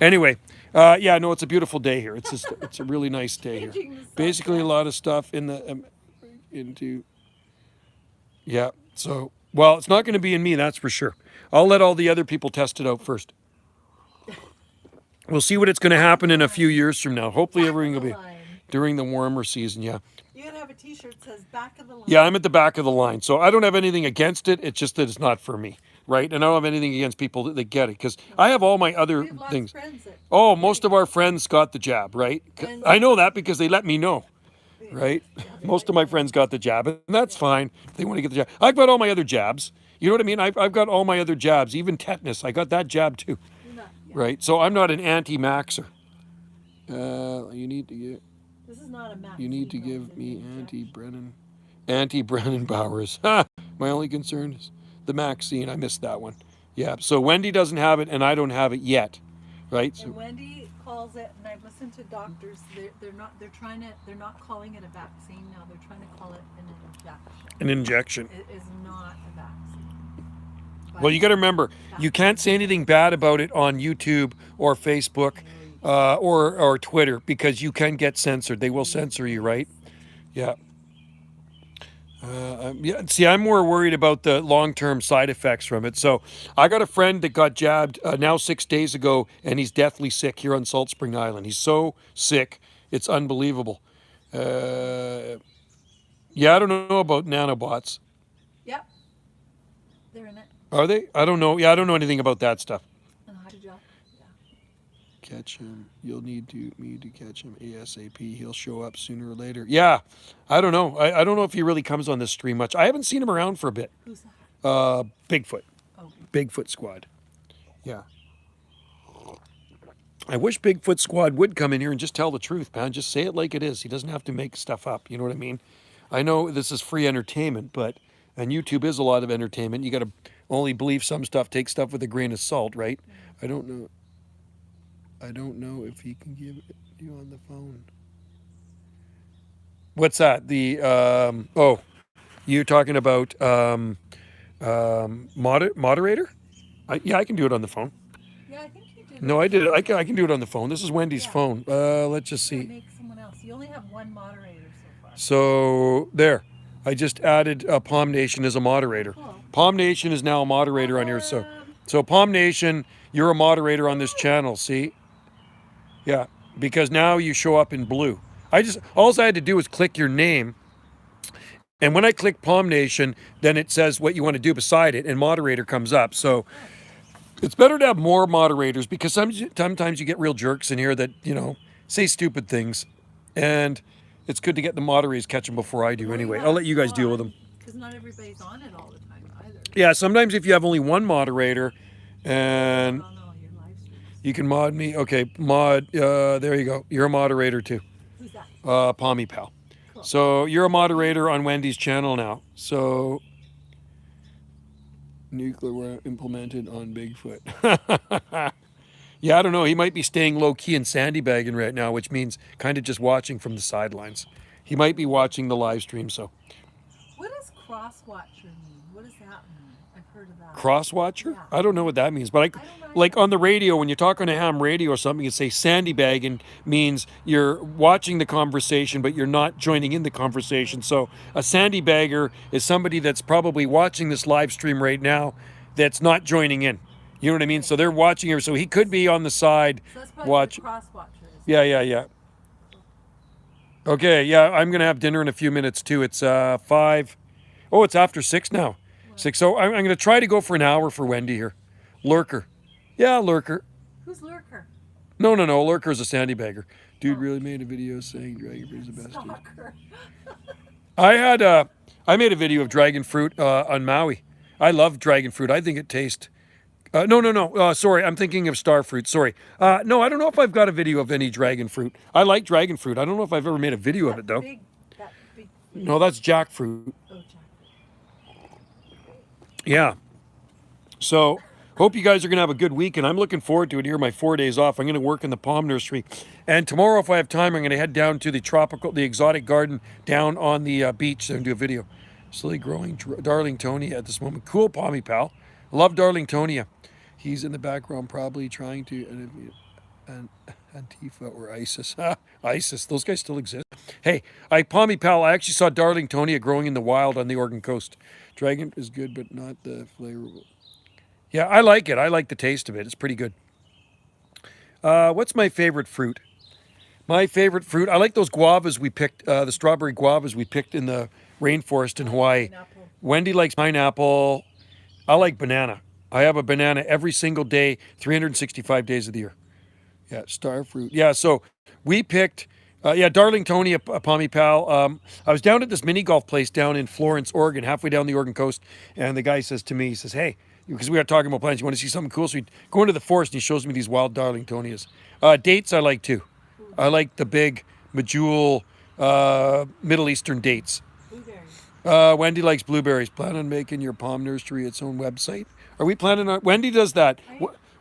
Anyway, yeah, no, it's a beautiful day here. It's a really nice day here. Basically, a lot of stuff in the yeah. So, well, it's not going to be in me, that's for sure. I'll let all the other people test it out first. We'll see what it's going to happen in a few years from now. Hopefully, everything will be during the warmer season. Yeah. You gotta have a T-shirt that says "back of the line." Yeah, I'm at the back of the line, so I don't have anything against it. It's just that it's not for me, right? And I don't have anything against people that get it because I have all my other things. Oh, most of our friends got the jab, right? I know that because they let me know, right? Most of my friends got the jab, and that's fine. If they want to get the jab. I've got all my other jabs. You know what I mean? I've got all my other jabs, even tetanus. I got that jab too, right? So I'm not an anti-maxer. You need to get. This is not a map. You need to give me anti-Brennan Bowers. My only concern is the vaccine. I missed that one. Yeah. So Wendy doesn't have it, and I don't have it yet, right? So and Wendy calls it, and I've listened to doctors. They're not calling it a vaccine now. They're trying to call it an injection. An injection. It is not a vaccine. Well, you got to remember, you can't say anything bad about it on YouTube or Facebook. Or Twitter, because you can get censored. They will censor you, right? Yeah. Yeah. See, I'm more worried about the long-term side effects from it. So I got a friend that got jabbed now 6 days ago, and he's deathly sick here on Salt Spring Island. He's so sick, it's unbelievable. Yeah, I don't know about nanobots. Yep. They're in it. Are they? I don't know. Yeah, I don't know anything about that stuff. Catch him. You'll need me to catch him ASAP. He'll show up sooner or later. Yeah, I don't know. I don't know if he really comes on this stream much. I haven't seen him around for a bit. Who's that? Bigfoot. Oh. Bigfoot Squad. Yeah. I wish Bigfoot Squad would come in here and just tell the truth, man. Just say it like it is. He doesn't have to make stuff up. You know what I mean? I know this is free entertainment, and YouTube is a lot of entertainment. You got to only believe some stuff, take stuff with a grain of salt, right? I don't know if he can give it you on the phone. What's that? You're talking about Moderator? Yeah, I can do it on the phone. Yeah, I think you did No, it. I did it. I can do it on the phone. This is Wendy's Yeah. phone. Let's just Yeah, see. make someone else. You only have one moderator so far. So there, I just added Palm Nation as a moderator. Cool. Palm Nation is now a moderator on here. So, Welcome. so Palm Nation, you're a moderator on this channel. See, yeah, because now you show up in blue. All I had to do was click your name, and when I click Palm Nation, then it says what you want to do beside it, and moderator comes up. So Nice. it's better to have more moderators because sometimes you get real jerks in here that say stupid things, and it's good to get the moderators catch them before I do. Well, Anyway, I'll yeah, let you guys deal with them. because not everybody's on it all the time either. Yeah, sometimes if you have only one moderator, and Well, no, your live streams. you can mod me. Okay, mod. There you go. You're a moderator too. Who's that? Palmy Pal. Cool. So you're a moderator on Wendy's channel now. So nuclear were implemented on Bigfoot. Yeah, I don't know. He might be staying low key and sandybagging right now, which means kind of just watching from the sidelines. He might be watching the live stream. So What does crosswatcher mean? What does that mean? I've heard of that. crosswatcher? Yeah. I don't know what that means, but I don't know like either. on the radio, when you talk on a ham radio or something, you say sandybagging means you're watching the conversation, but you're not joining in the conversation. So a sandybagger is somebody that's probably watching this live stream right now that's not joining in. You know what I mean? So they're watching here. So he could be on the side So that's probably watch. what crosswatcher is. Yeah. Okay, yeah, I'm gonna have dinner in a few minutes too. It's 5. Oh, it's after 6 now. 6. So I'm gonna try to go for an hour for Wendy here. Lurker. Yeah, Lurker. Who's Lurker? No. Lurker's a sandybagger. Dude Oh. really made a video saying dragon fruit is the best. Stalker. I made a video of dragon fruit on Maui. I love dragon fruit. I think it tastes. No. Sorry, I'm thinking of star fruit. Sorry. No, I don't know if I've got a video of any dragon fruit. I like dragon fruit. I don't know if I've ever made a video of it though. That big fruit. No, that's jackfruit. Oh, jackfruit. Yeah. So hope you guys are going to have a good week, and I'm looking forward to it here. My 4 days off. I'm going to work in the palm nursery, and tomorrow, if I have time, I'm going to head down to the exotic garden down on the beach and do a video. Slowly growing Darlingtonia at this moment. Cool, Palmy Pal. I love Darlingtonia. He's in the background, probably trying to. And Antifa or ISIS. ISIS. Those guys still exist. Hey, Palmy Pal, I actually saw Darlingtonia growing in the wild on the Oregon coast. Dragon is good, but not the flavorful. Yeah, I like it. I like the taste of it. It's pretty good. What's my favorite fruit? My favorite fruit, I like those guavas we picked, the strawberry guavas we picked in the rainforest in Hawaii. Pineapple. Wendy likes pineapple. I like banana. I have a banana every single day, 365 days of the year. Yeah, star fruit. Yeah, so we picked, Darlingtonia, Palmy Pal. I was down at this mini golf place down in Florence, Oregon, halfway down the Oregon coast, and the guy says to me, he says, hey, because we were talking about plants, you want to see something cool? So we go into the forest, and he shows me these wild Darlingtonias. Dates I like too. I like the big medjool Middle Eastern dates. Blueberries. Wendy likes blueberries. Plan on making your palm nursery its own website? Are we planning on? Wendy does that.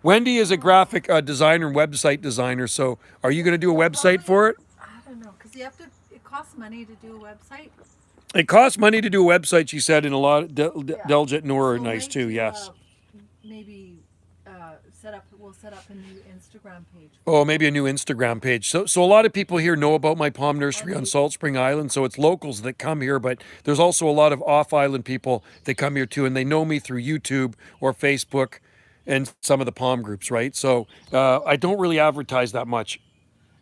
Wendy is a graphic designer and website designer. So, are you going to do a website for it? I don't know, because you have to. It costs money to do a website. It costs money to do a website. She said, and a lot. Deljet and Nora are So nice wait too. to, Yes. Maybe we'll set up a new Instagram page. Oh, maybe a new Instagram page. So a lot of people here know about my palm nursery on Salt Spring Island. So it's locals that come here, but there's also a lot of off-island people that come here too, and they know me through YouTube or Facebook and some of the palm groups, right? So I don't really advertise that much.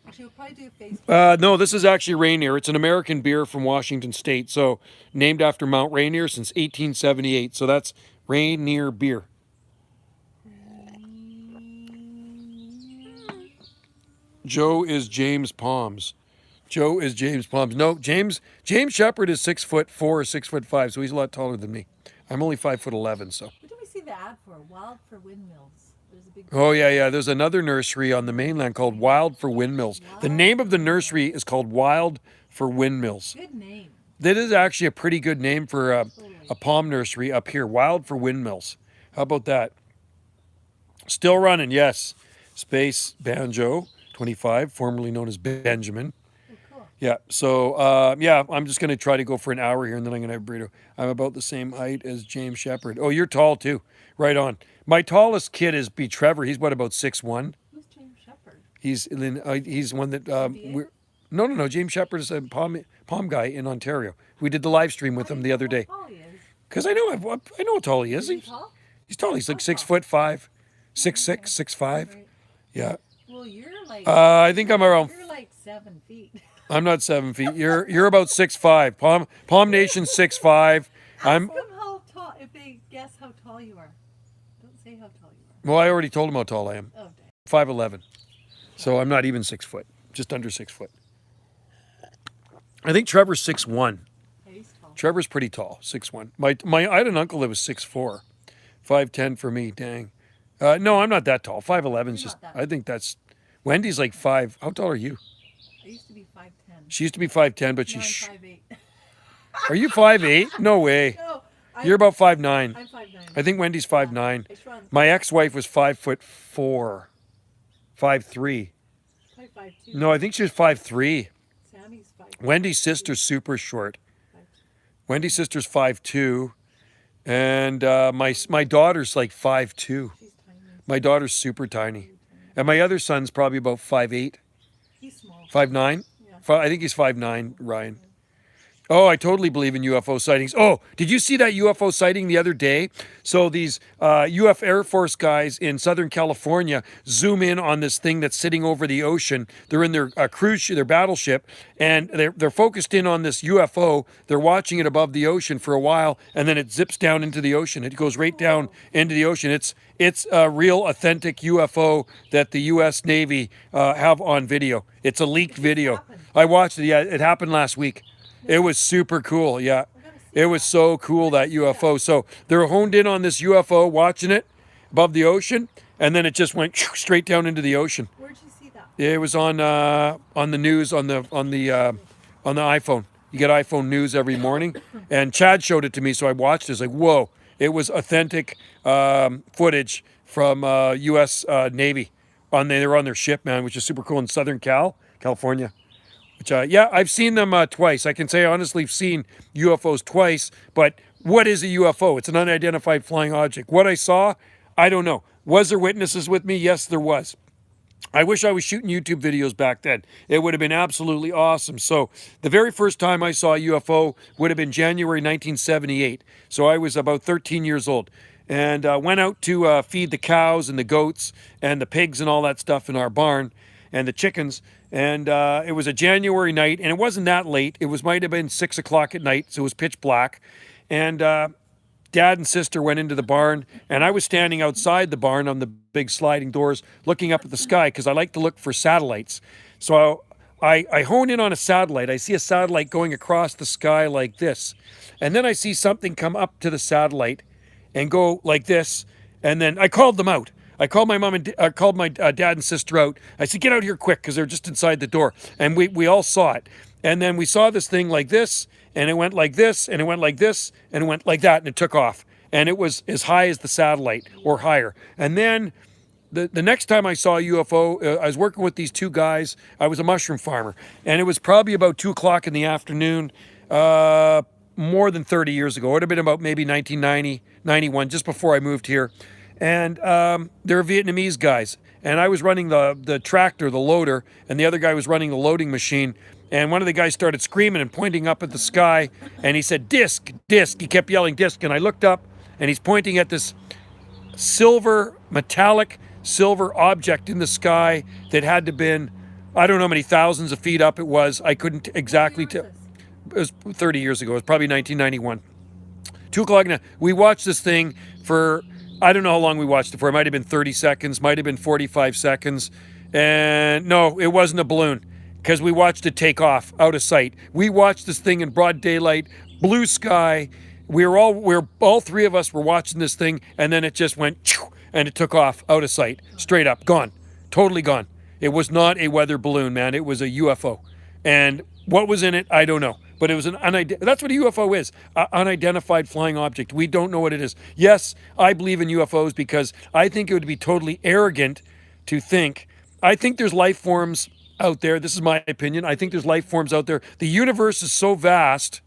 Actually, we'll probably do Facebook. No, this is actually Rainier. It's an American beer from Washington State. So named after Mount Rainier since 1878. So that's Rainier beer. Joe is James Palms. Joe is James Palms. No, James Shepard is 6'4" or 6'5", so he's a lot taller than me. I'm only 5'11", so. What did we see the ad for? Wild for Windmills. There's a big. Oh yeah. There's another nursery on the mainland called Wild for Windmills. The name of the nursery is called Wild for Windmills. Good name. That is actually a pretty good name for a palm nursery up here. Wild for Windmills. How about that? Still running, yes. Space Banjo 25, formerly known as Benjamin. Oh, cool. Yeah. So, yeah, I'm just going to try to go for an hour here and then I'm going to have a burrito. I'm about the same height as James Shepard. Oh, you're tall too. Right on. My tallest kid is B. Trevor. He's what, about 6'1"? Who's James Shepard? He's one that, NBA? no. James Shepard is a palm guy in Ontario. We did the live stream with How do him you the know other how day. tall he is? Because I know how tall he is. Is he tall? He's tall. He's like How six tall? foot five, Okay. 6'5". Right. Yeah. Well, you're like I think I'm around. you're like 7 feet. I'm not 7 feet. You're about 6'5". Palm Nation 6'5". Ask I'm them how tall. If they guess how tall you are, don't say how tall you well. I already told him how tall I am. are. Oh, dang. 5'11". So I'm not even 6 foot. Just under 6 foot. I think Trevor's 6'1". Yeah, he's tall. Trevor's pretty tall, 6'1". I had an uncle that was 6'4", 5'10" for me. Dang. No, I'm not that tall. 5'11" is You're just. not that I think that's. Wendy's like 5. How tall are you? I used to be 5'10". She used to be 5'10", but Now I'm she's. 5'8". Are you 5'8"? No way. No, You're about 5'9". I'm 5'9". I think Wendy's Yeah, 5'9". I shrunk. My ex-wife was 5'4", 5'3". Probably 5'2". No, I think she was 5'3". Sammy's 5'2". Wendy's sister's super short. 5'2". Wendy's sister's 5'2", and my daughter's like 5'2". She's tiny. My daughter's super tiny, and my other son's probably about 5'8", He's small. 5'9". Yeah. I think he's 5'9", Ryan. Oh, I totally believe in UFO sightings. Oh, did you see that UFO sighting the other day? So these UF Air Force guys in Southern California zoom in on this thing that's sitting over the ocean. They're in their cruise ship, their battleship, and they're focused in on this UFO. They're watching it above the ocean for a while, and then it zips down into the ocean. It goes right down into the ocean. It's a real authentic UFO that the U.S. Navy have on video. It's a leaked video. happened. I watched it. Yeah, it happened last week. It was super cool. Yeah. It was so cool, that UFO. So they're honed in on this UFO, watching it above the ocean, and then it just went straight down into the ocean. Where'd you see that? It was on the news on the iPhone. You get iPhone news every morning, and Chad showed it to me, so I watched it. It's like, whoa! It was authentic footage from U.S. Navy. They were on their ship, man, which is super cool in Southern California. Which, yeah, I've seen them twice. I can say honestly, I've seen UFOs twice. But what is a UFO? It's an unidentified flying object. What I saw, I don't know. Was there witnesses with me? Yes, there was. I wish I was shooting YouTube videos back then. It would have been absolutely awesome. So the very first time I saw a UFO would have been January 1978. So I was about 13 years old. And went out to feed the cows and the goats and the pigs and all that stuff in our barn and the chickens. And it was a January night, and it wasn't that late. It might have been 6 o'clock at night, so it was pitch black. And Dad and sister went into the barn, and I was standing outside the barn on the big sliding doors looking up at the sky because I like to look for satellites. So I hone in on a satellite. I see a satellite going across the sky like this. And then I see something come up to the satellite and go like this. And then I called them out. I called my mom and called my dad and sister out. I said, "Get out here quick," because they're just inside the door. And we all saw it. And then we saw this thing like this, and it went like this, and it went like this, and it went like that, and it took off. And it was as high as the satellite or higher. And then the next time I saw a UFO, I was working with these two guys. I was a mushroom farmer, and it was probably about 2 o'clock in the afternoon, more than 30 years ago. It would have been about maybe 1990, 91, just before I moved here. And they're Vietnamese guys. And I was running the tractor, the loader, and the other guy was running the loading machine. And one of the guys started screaming and pointing up at the sky. And he said, "Disc, disc." He kept yelling, "Disc." And I looked up, and he's pointing at this metallic silver object in the sky that had to have been, I don't know how many thousands of feet up it was. I couldn't exactly tell. It was 30 years ago. It was probably 1991. 2 o'clock now. We watched this thing for, I don't know how long we watched it for. It might have been 30 seconds, might have been 45 seconds. And no, it wasn't a balloon because we watched it take off out of sight. We watched this thing in broad daylight, blue sky. All three of us were watching this thing, and then it just went, and it took off out of sight, straight up, gone, totally gone. It was not a weather balloon, man. It was a UFO. And what was in it, I don't know. But it was that's what a UFO is, unidentified flying object. We don't know what it is. Yes, I believe in UFOs because I think it would be totally arrogant to think. I think there's life forms out there. This is my opinion. I think there's life forms out there. The universe is so vast.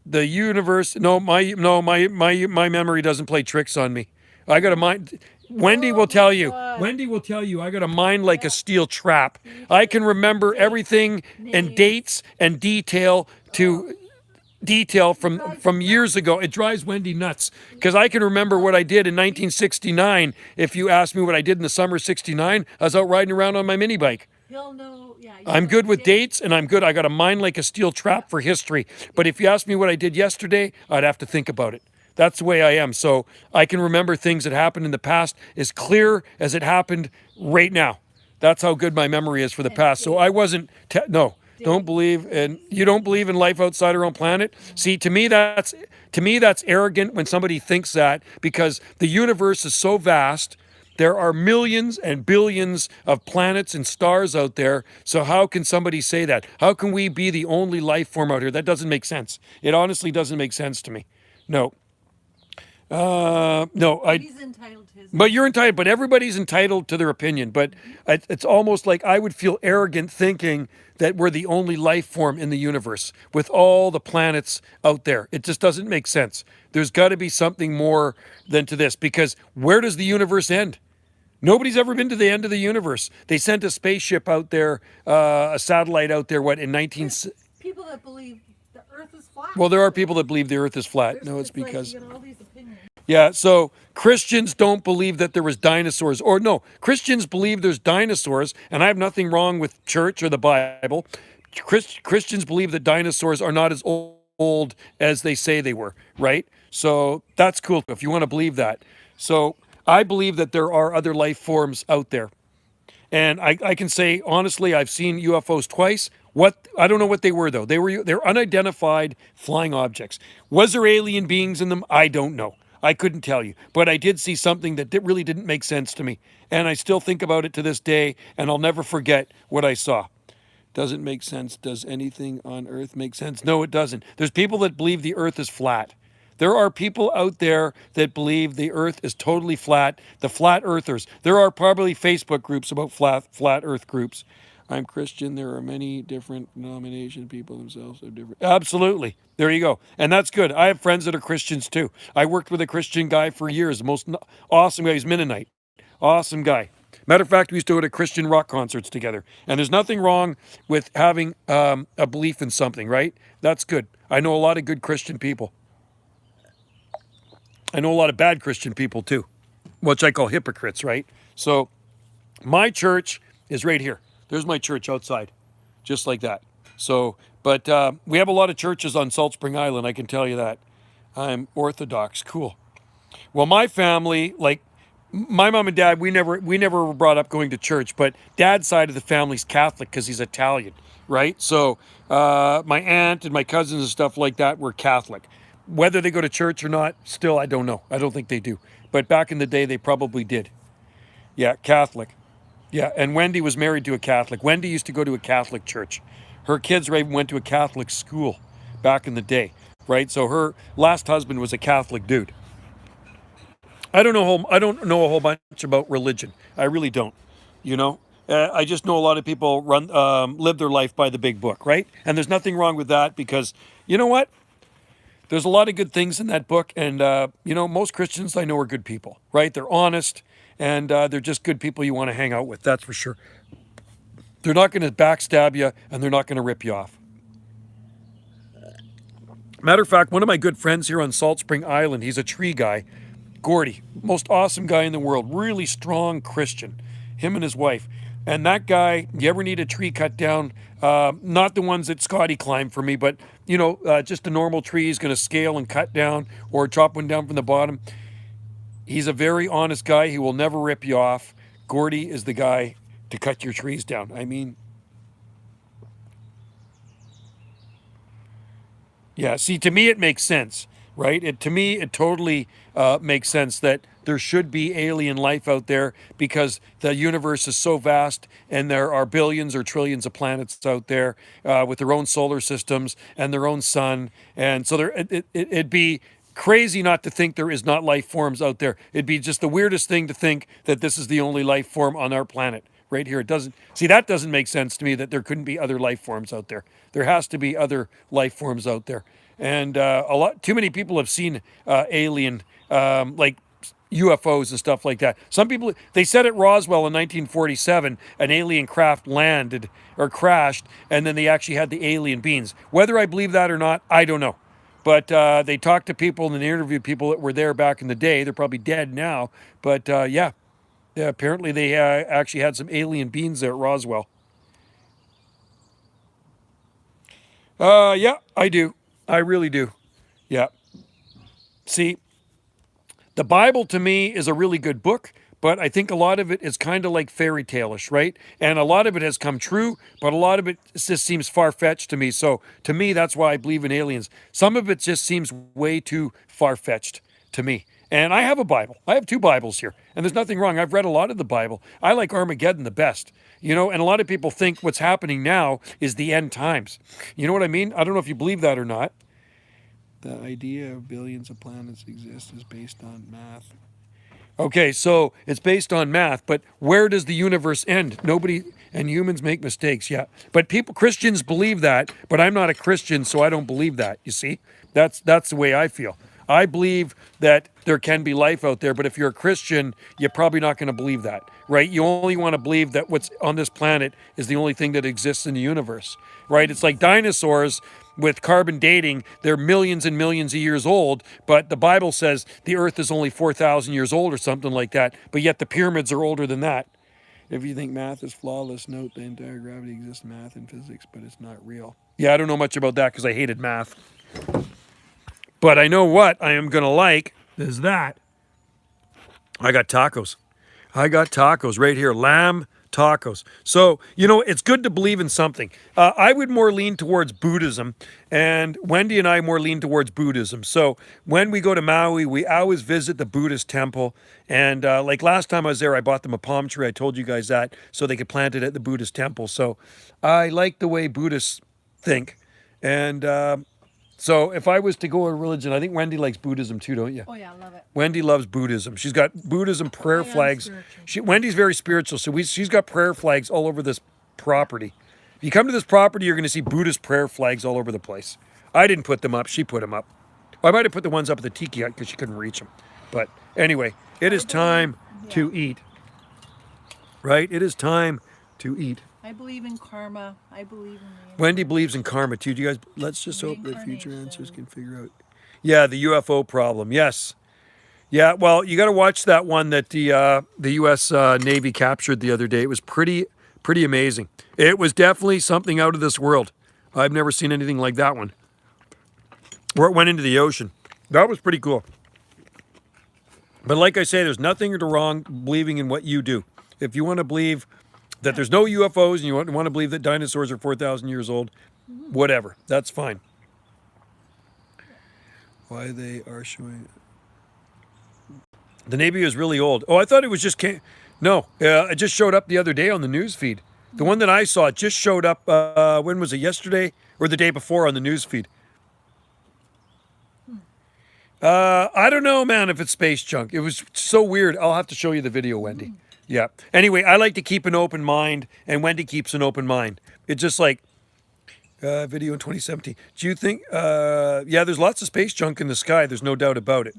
The universe. No, my memory doesn't play tricks on me. I got a mind. Wendy will Oh tell my you. God. Wendy will tell you. I got a mind like a Yeah. steel trap. I can remember everything and Names. dates and detail to detail from years ago. It drives Wendy nuts because I can remember what I did in 1969. If you ask me what I did in the summer of '69, I was out riding around on my mini bike. He'll know. Yeah, you I'm know good the with date. dates and I'm good. I got a mind like a steel trap for history. But if you ask me what I did yesterday, I'd have to think about it. That's the way I am. So I can remember things that happened in the past as clear as it happened right now. That's how good my memory is for the And past. So I wasn't, no, don't dates. believe, and you don't believe in life outside our own planet. See, to me that's arrogant when somebody thinks that because the universe is so vast. There are millions and billions of planets and stars out there. So how can somebody say that? How can we be the only life form out here? That doesn't make sense. It honestly doesn't make sense to me. No. No, He's entitled to his. but you're entitled, but everybody's entitled to their opinion. But it's almost like I would feel arrogant thinking that we're the only life form in the universe with all the planets out there. It just doesn't make sense. There's got to be something more than to this because where does the universe end? Nobody's ever been to the end of the universe. They sent a spaceship out there, a satellite out there, what, in 19... There's people that believe the Earth is flat. Well, there are people that believe the earth is flat. No, it's Like because... you get all these opinions. Yeah, so Christians don't believe that there was dinosaurs. Or no, Christians believe there's dinosaurs, and I have nothing wrong with church or the Bible. Christians believe that dinosaurs are not as old as they say they were, right? So that's cool if you want to believe that. So I believe that there are other life forms out there. And I can say honestly, I've seen UFOs twice. What I don't know what they were though. They're unidentified flying objects. Was there alien beings in them? I don't know. I couldn't tell you. But I did see something that really didn't make sense to me. And I still think about it to this day, and I'll never forget what I saw. Doesn't make sense. Does anything on Earth make sense? No, it doesn't. There's people that believe the Earth is flat. There are people out there that believe the Earth is totally flat. The flat earthers. There are probably Facebook groups about flat Earth groups. I'm Christian. There are many different denomination people themselves are different. Absolutely. There you go. And that's good. I have friends that are Christians too. I worked with a Christian guy for years. The most awesome guy. He's Mennonite. Awesome guy. Matter of fact, we used to go to Christian rock concerts together. And there's nothing wrong with having a belief in something, right? That's good. I know a lot of good Christian people. I know a lot of bad Christian people too, which I call hypocrites, right? So my church is right here. There's my church outside, just like that. So, but we have a lot of churches on Salt Spring Island, I can tell you that. I'm Orthodox, cool. Well, my family, like my mom and dad, we never were brought up going to church, but dad's side of the family's Catholic because he's Italian, right? So my aunt and my cousins and stuff like that were Catholic. Whether they go to church or not, still I don't know. I don't think they do. But back in the day, they probably did. Yeah, Catholic. Yeah, and Wendy was married to a Catholic. Wendy used to go to a Catholic church. Her kids even went to a Catholic school back in the day, right? So her last husband was a Catholic dude. I don't know a whole bunch about religion. I really don't. You know, I just know a lot of people live their life by the big book, right? And there's nothing wrong with that because you know what? There's a lot of good things in that book, and you know, most Christians I know are good people, right? They're honest, and they're just good people you want to hang out with. That's for sure. They're not going to backstab you, and they're not going to rip you off. Matter of fact, one of my good friends here on Salt Spring Island, he's a tree guy, Gordy, most awesome guy in the world, really strong Christian, him and his wife. And that guy, you ever need a tree cut down, not the ones that Scotty climbed for me, but you know, just a normal tree he's going to scale and cut down or chop one down from the bottom. He's a very honest guy. He will never rip you off. Gordy is the guy to cut your trees down. I mean, yeah, see, to me, it makes sense, right? To me, it totally makes sense that there should be alien life out there because the universe is so vast and there are billions or trillions of planets out there with their own solar systems and their own sun. And so it'd be crazy not to think there is not life forms out there. It'd be just the weirdest thing to think that this is the only life form on our planet, right here. It doesn't, see, that doesn't make sense to me that there couldn't be other life forms out there. There has to be other life forms out there. And too many people have seen alien, like UFOs and stuff like that. Some people, they said at Roswell in 1947, an alien craft landed or crashed, and then they actually had the alien beings. Whether I believe that or not, I don't know. But they talked to people and they interviewed people that were there back in the day. They're probably dead now. But yeah, apparently they actually had some alien beings there at Roswell. Yeah, I do. I really do. Yeah. See, the Bible to me is a really good book, but I think a lot of it is kind of like fairy tale-ish, right? And a lot of it has come true, but a lot of it just seems far-fetched to me. So to me, that's why I believe in aliens. Some of it just seems way too far-fetched to me. And I have a Bible. I have two Bibles here, and there's nothing wrong. I've read a lot of the Bible. I like Armageddon the best, you know, and a lot of people think what's happening now is the end times. You know what I mean? I don't know if you believe that or not. The idea of billions of planets exist is based on math. Okay, so it's based on math, but where does the universe end? Nobody, and humans make mistakes, yeah. But people, Christians believe that, but I'm not a Christian, so I don't believe that, you see? That's the way I feel. I believe that there can be life out there, but if you're a Christian, you're probably not going to believe that, right? You only want to believe that what's on this planet is the only thing that exists in the universe, right? It's like dinosaurs with carbon dating. They're millions and millions of years old, but the Bible says the earth is only 4,000 years old or something like that, but yet the pyramids are older than that. If you think math is flawless, note the entire gravity exists in math and physics, but it's not real. Yeah, I don't know much about that because I hated math. But I know what I am going to like is that. I got tacos. I got tacos right here. Lamb tacos. So, you know, it's good to believe in something. I would more lean towards Buddhism, and Wendy and I more lean towards Buddhism. So when we go to Maui, we always visit the Buddhist temple. And like last time I was there, I bought them a palm tree. I told you guys that so they could plant it at the Buddhist temple. So I like the way Buddhists think. And so if I was to go a religion, I think Wendy likes Buddhism too, don't you? Oh yeah, I love it. Wendy loves Buddhism. She's got Buddhism prayer flags. Wendy's very spiritual, so she's got prayer flags all over this property. If you come to this property, you're going to see Buddhist prayer flags all over the place. I didn't put them up. She put them up. I might have put the ones up at the tiki hut because she couldn't reach them. But anyway, it is time to eat. Right? It is time to eat. I believe in karma. I believe in Wendy believes in karma too. Do you guys? Let's just hope that future answers can figure out. Yeah, the UFO problem. Yes. Yeah. Well, you got to watch that one that the U.S. Navy captured the other day. It was pretty amazing. It was definitely something out of this world. I've never seen anything like that one. Where it went into the ocean. That was pretty cool. But like I say, there's nothing wrong believing in what you do. If you want to believe that there's no UFOs and you want to believe that dinosaurs are 4,000 years old, whatever. That's fine. Why they are showing... The Navy is really old. Oh, I thought it was just... No, it just showed up the other day on the news feed. The one that I saw, it just showed up, when was it, yesterday or the day before on the news feed? I don't know, man, if it's space junk. It was so weird. I'll have to show you the video, Wendy. Yeah. Anyway, I like to keep an open mind, and Wendy keeps an open mind. It's just like video in 2017. Do you think? Yeah, there's lots of space junk in the sky. There's no doubt about it.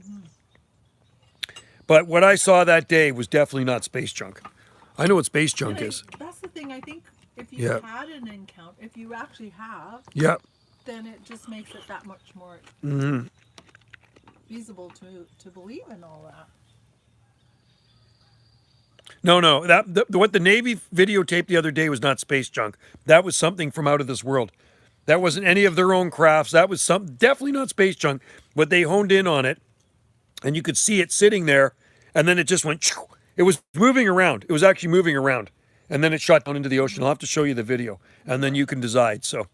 But what I saw that day was definitely not space junk. I know what space junk is. That's the thing. I think if you had an encounter, if you actually have, then it just makes it that much more feasible to believe in all that. No. What the Navy videotaped the other day was not space junk. That was something from out of this world. That wasn't any of their own crafts. That was definitely not space junk. But they honed in on it, and you could see it sitting there, and then it just went. It was moving around. It was actually moving around, and then it shot down into the ocean. I'll have to show you the video, and then you can decide. So,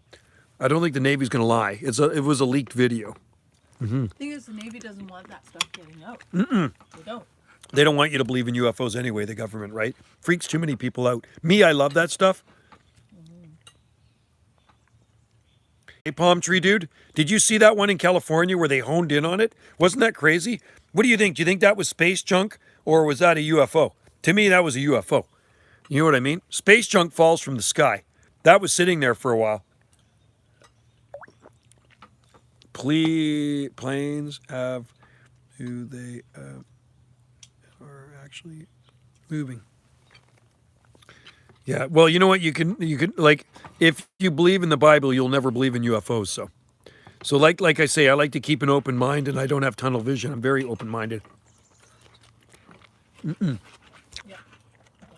I don't think the Navy's going to lie. It was a leaked video. The thing is, the Navy doesn't want that stuff getting out. They don't. They don't want you to believe in UFOs anyway, the government, right? Freaks too many people out. Me, I love that stuff. Hey, palm tree dude, did you see that one in California where they honed in on it? Wasn't that crazy? What do you think? Do you think that was space junk or was that a UFO? To me, that was a UFO. You know what I mean? Space junk falls from the sky. That was sitting there for a while. Planes have, do they are actually moving? Yeah. Well, you know what? You can like, if you believe in the Bible, you'll never believe in UFOs. So like I say, I like to keep an open mind, and I don't have tunnel vision. I'm very open minded. Yeah. The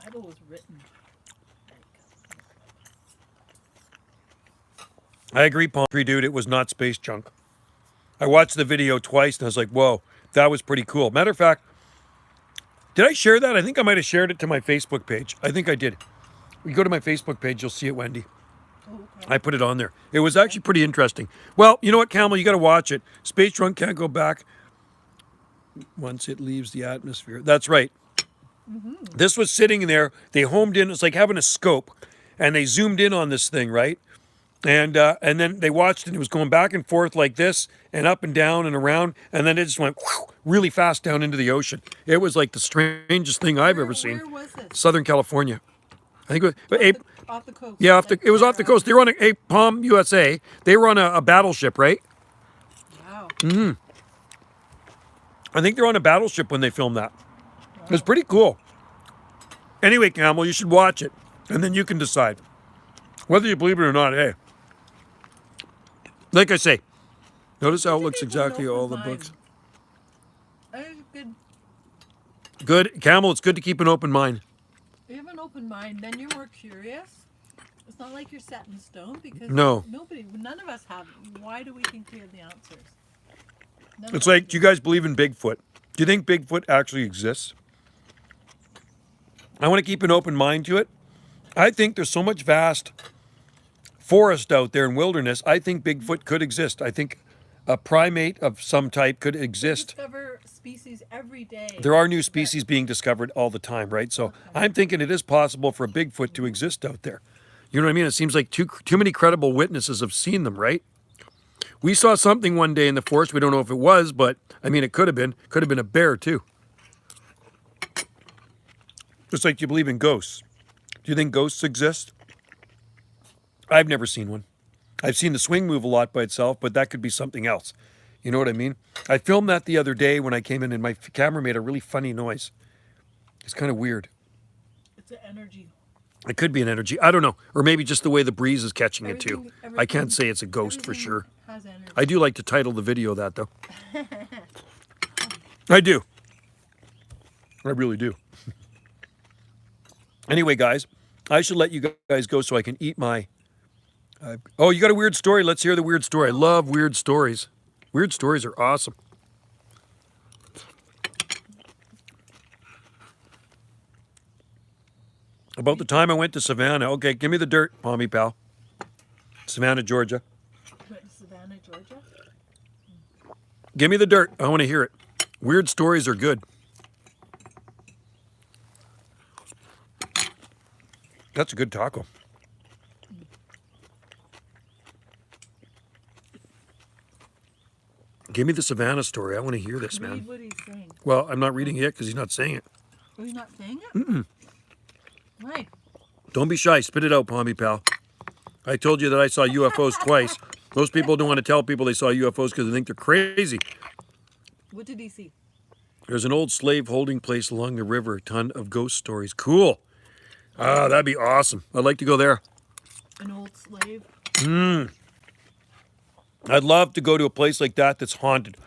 Bible was written. I agree, Palm Tree Dude. It was not space junk. I watched the video twice, and I was like, "Whoa, that was pretty cool." Matter of fact, did I share that? I think I might have shared it to my Facebook page. I think I did. You go to my Facebook page, you'll see it, Wendy. Oh, okay. I put it on there. It was actually pretty interesting. Well, you know what, Camel? You got to watch it. Space junk can't go back once it leaves the atmosphere. That's right. This was sitting there. They homed in. It's like having a scope, and they zoomed in on this thing, right? And then they watched, and it was going back and forth like this, and up and down and around, and then it just went really fast down into the ocean. It was like the strangest thing I've ever seen. Where was this? Southern California. I think it was Off the coast. yeah, it was off the coast. They were on a Palm, USA. They were on a battleship, right? Wow. I think they were on a battleship when they filmed that. It was pretty cool. Anyway, Camel, you should watch it, and then you can decide whether you believe it or not. Hey, like I say, notice how it looks exactly all the books. That is good. Good, Camel. It's good to keep an open mind. You have an open mind, then you're more curious. It's not like you're set in stone because No. none of us have. Why do we think we have the answers? It's like, do you guys believe in Bigfoot? Do you think Bigfoot actually exists? I want to keep an open mind to it. I think there's so much vast forest out there and wilderness. I think Bigfoot could exist. I think a primate of some type could exist. Discover species every day. There are new species being discovered all the time, right? So I'm thinking it is possible for a Bigfoot to exist out there. You know what I mean? It seems like too many credible witnesses have seen them, right? We saw something one day in the forest. We don't know if it was, but I mean, it could have been. Could have been a bear too. Just like you believe in ghosts. Do you think ghosts exist? I've never seen one. I've seen the swing move a lot by itself, but that could be something else. You know what I mean? I filmed that the other day when I came in, and my camera made a really funny noise. It's kind of weird. It's an energy. It could be an energy. I don't know. Or maybe just the way the breeze is catching it too. I can't Everything- say it's a ghost for everything sure. Has energy. I do like to title the video that, though. I do. I really do. Anyway, guys, I should let you guys go so I can eat my... oh, you got a weird story? Let's hear the weird story. I love weird stories. Weird stories are awesome. About the time I went to Savannah. Okay, give me the dirt, Palmy pal. Savannah, Georgia. Went to Savannah, Georgia. Give me the dirt. I want to hear it. Weird stories are good. That's a good taco. Give me the Savannah story. I want to hear this, man. Read what he's saying. Well, I'm not reading it yet because he's not saying it. Oh, he's not saying it? Why? Don't be shy. Spit it out, Palmy pal. I told you that I saw UFOs twice. Most people don't want to tell people they saw UFOs because they think they're crazy. What did he see? There's an old slave holding place along the river. A ton of ghost stories. Cool. Ah, that'd be awesome. I'd like to go there. An old slave? I'd love to go to a place like that that's haunted.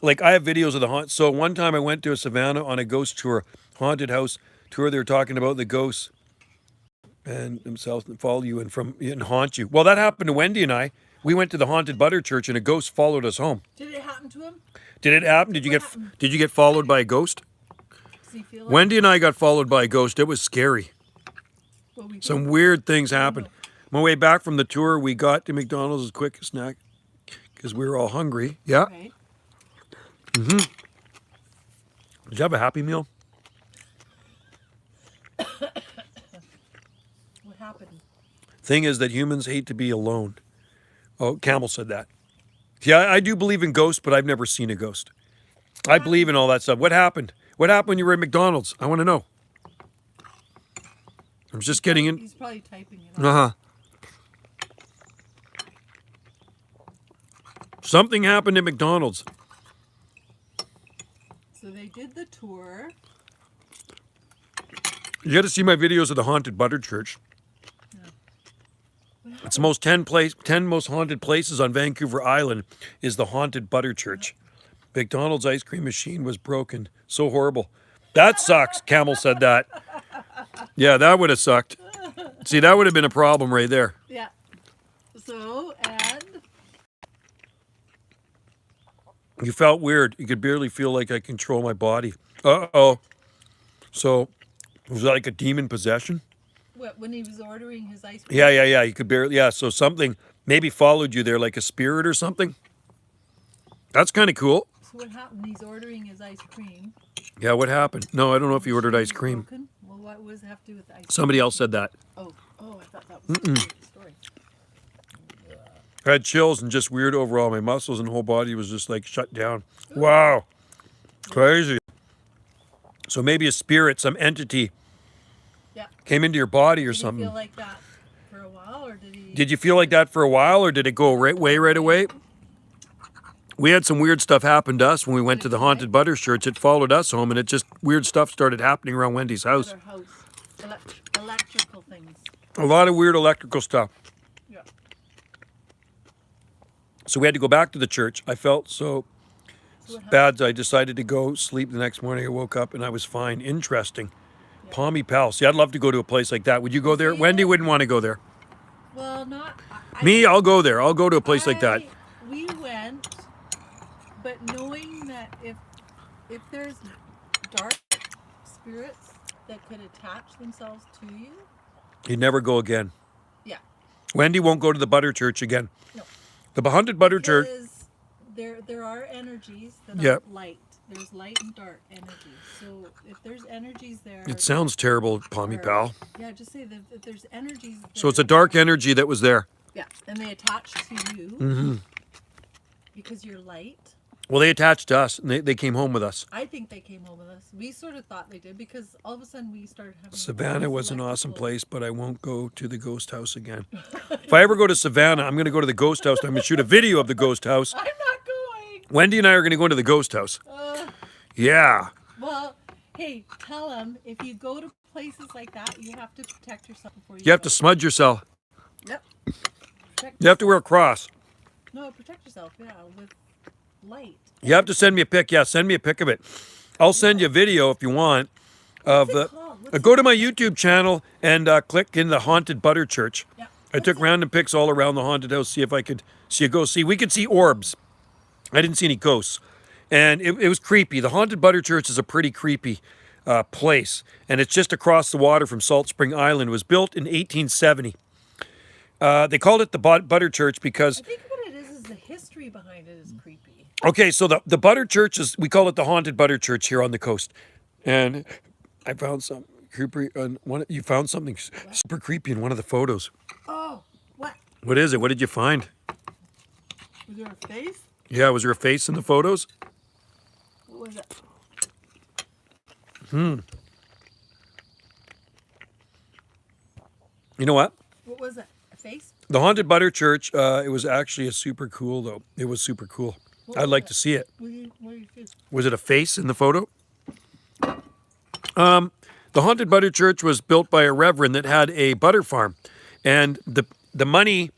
Like, I have videos of the haunt. So one time I went to Savannah on a ghost tour, haunted house tour. They were talking about the ghosts and themselves that follow you and haunt you. Well, that happened to Wendy and I. We went to the haunted butter church and a ghost followed us home. Did it happen to him? Did it happen? Did you get followed by a ghost? Does he feel like Wendy and I got followed by a ghost. It was scary. what we Some weird things happened. On my way back from the tour, we got to McDonald's as quick a snack because we were all hungry. Yeah. Right? Did you have a Happy Meal? What happened? Thing is that humans hate to be alone. Oh, Campbell said that. Yeah, I do believe in ghosts, but I've never seen a ghost. I believe in all that stuff. What happened? What happened when you were at McDonald's? I want to know. I'm just getting in. He's probably typing it. Uh-huh. Something happened at McDonald's. So they did the tour. You got to see my videos of the haunted butter church. Yeah. It's the most 10 most haunted places on Vancouver Island is the haunted butter church. McDonald's ice cream machine was broken. So horrible. That sucks. Camel said that. Yeah, that would have sucked. See, that would have been a problem right there. Yeah. So, and You felt weird. You could barely feel like I control my body. Uh-oh. So, was that like a demon possession? what, when he was ordering his ice cream? Yeah. You could barely, yeah. So something maybe followed you there, like a spirit or something. That's kind of cool. So what happened? He's ordering his ice cream. Yeah, what happened? No, I don't know if he ordered ice Was cream. broken? Well, what does it have to do with the ice cream? Somebody else said that. Oh, I thought that was the story. I had chills and just weird overall. My muscles and whole body was just like shut down. Wow. Crazy. So maybe a spirit, some entity Yeah. came into your body or Did something. he feel like that for a while, or did he? Did you feel like that for a while or did it go right away? We had some weird stuff happen to us when we went to the haunted butter church. It followed us home and it just weird stuff started happening around Wendy's house. At our house. Electrical things. A lot of weird electrical stuff. Yeah. So we had to go back to the church. I felt so So what happened? bad. I decided to go sleep the next morning. I woke up and I was fine. Interesting. Palmy Pal. See, I'd love to go to a place like that. Would you go there? See, Wendy wouldn't want to go there. Well, not Me, I'll go there. I'll go to a place like that. We went, but knowing that if there's dark spirits that could attach themselves to you, You'd never go again. yeah, Wendy won't go to the butter church again. no, The haunted butter church. because there are energies that Yeah. are light. There's light and dark energy. So if there's energies there, It sounds terrible, Palmy or- Pal. Yeah, just say that if there's energies. So it's a dark energy that was there. Yeah, and they attach to you Mm-hmm. because you're light. Well, they attached to us and they came home with us. I think they came home with us. We sort of thought they did because all of a sudden we started having. all Savannah these was an awesome electrical- place, but I won't go to the ghost house again. If I ever go to Savannah, I'm going to go to the ghost house. I'm going to shoot a video of the ghost house. I'm not going. Wendy and I are going to go into the ghost house. Yeah. Well, hey, tell them if you go to places like that, you have to protect yourself before you. You have go. to smudge yourself. Yep. Protect You have to wear a cross. No, protect yourself. Yeah, with light. You have to send me a pic. Yeah, send me a pic of it. I'll send you a video if you want. Of What's it called? What's go to my YouTube channel and click in the haunted butter church. Yeah. I took random pics all around the haunted house, see if I could see a ghost. See, we could see orbs. I didn't see any ghosts. And it was creepy. The haunted butter church is a pretty creepy place. And it's just across the water from Salt Spring Island. It was built in 1870. They called it the butter church because, I think what it is the history behind it is creepy. okay, so the butter church is, we call it the haunted butter church here on the coast. And I found some creepy, you found something super creepy in one of the photos. Oh, what? What is it? What did you find? Was there a face? Yeah, was there a face in the photos? What was it? You know what? What was it? A face? The haunted butter church, it was actually a super cool though. It was super cool. What I'd was like it? to see it. What do you feel? Was it a face in the photo? The haunted butter church was built by a reverend that had a butter farm, and the money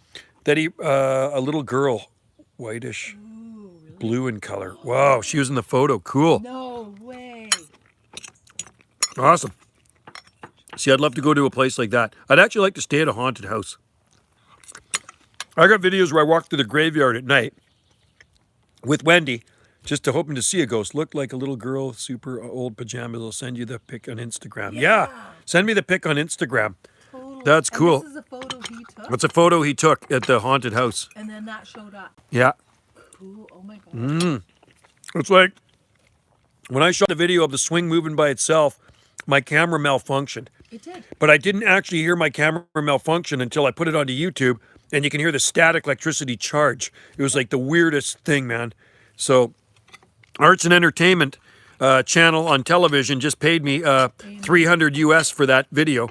that he a little girl, whitish, Ooh, really? blue in color. Wow, she was in the photo. Cool, No way. awesome. See, I'd love to go to a place like that. I'd actually like to stay at a haunted house. I got videos where I walk through the graveyard at night with Wendy, just hoping to see a ghost. Looked like a little girl, super old pajamas. I'll send you the pic on Instagram. Yeah, send me the pic on Instagram. Totally. That's And cool. this is a photo he took, That's a photo he took at the haunted house. and then that showed up. Yeah. Cool. Oh my god. It's like when I shot the video of the swing moving by itself, my camera malfunctioned. It did. But I didn't actually hear my camera malfunction until I put it onto YouTube, and you can hear the static electricity charge. It was like the weirdest thing, man. So, Arts and Entertainment channel on television just paid me $300 US for that video.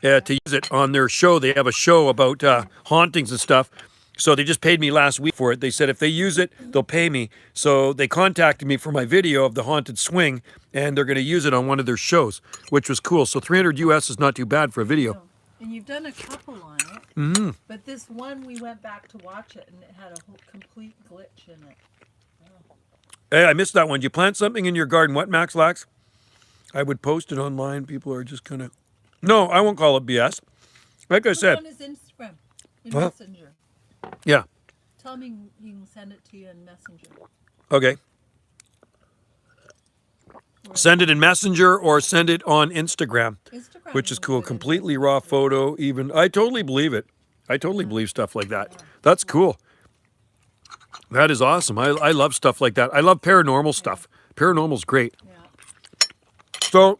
to use it on their show. They have a show about hauntings and stuff. So they just paid me last week for it. They said if they use it, they'll pay me. So they contacted me for my video of the haunted swing, and they're going to use it on one of their shows, which was cool. So 300 US is not too bad for a video. No. And you've done a couple on it. Mm-hmm. But this one, we went back to watch it, and it had a whole complete glitch in it. Hey, I missed that one. Do you plant something in your garden? What, Max Lax? I would post it online. People are just kind of... No, I won't call it BS. Like I said... Put it on his Instagram, in Huh? Messenger. Yeah. Tell him he can send it to you in Messenger. Okay. Send it in Messenger or send it on Instagram, Instagram which is would cool. fit in Completely Messenger. raw photo, even. I totally believe it. I totally believe stuff like that. That's cool. That is awesome. I love stuff like that. I love paranormal stuff. Paranormal's great. Yeah. So,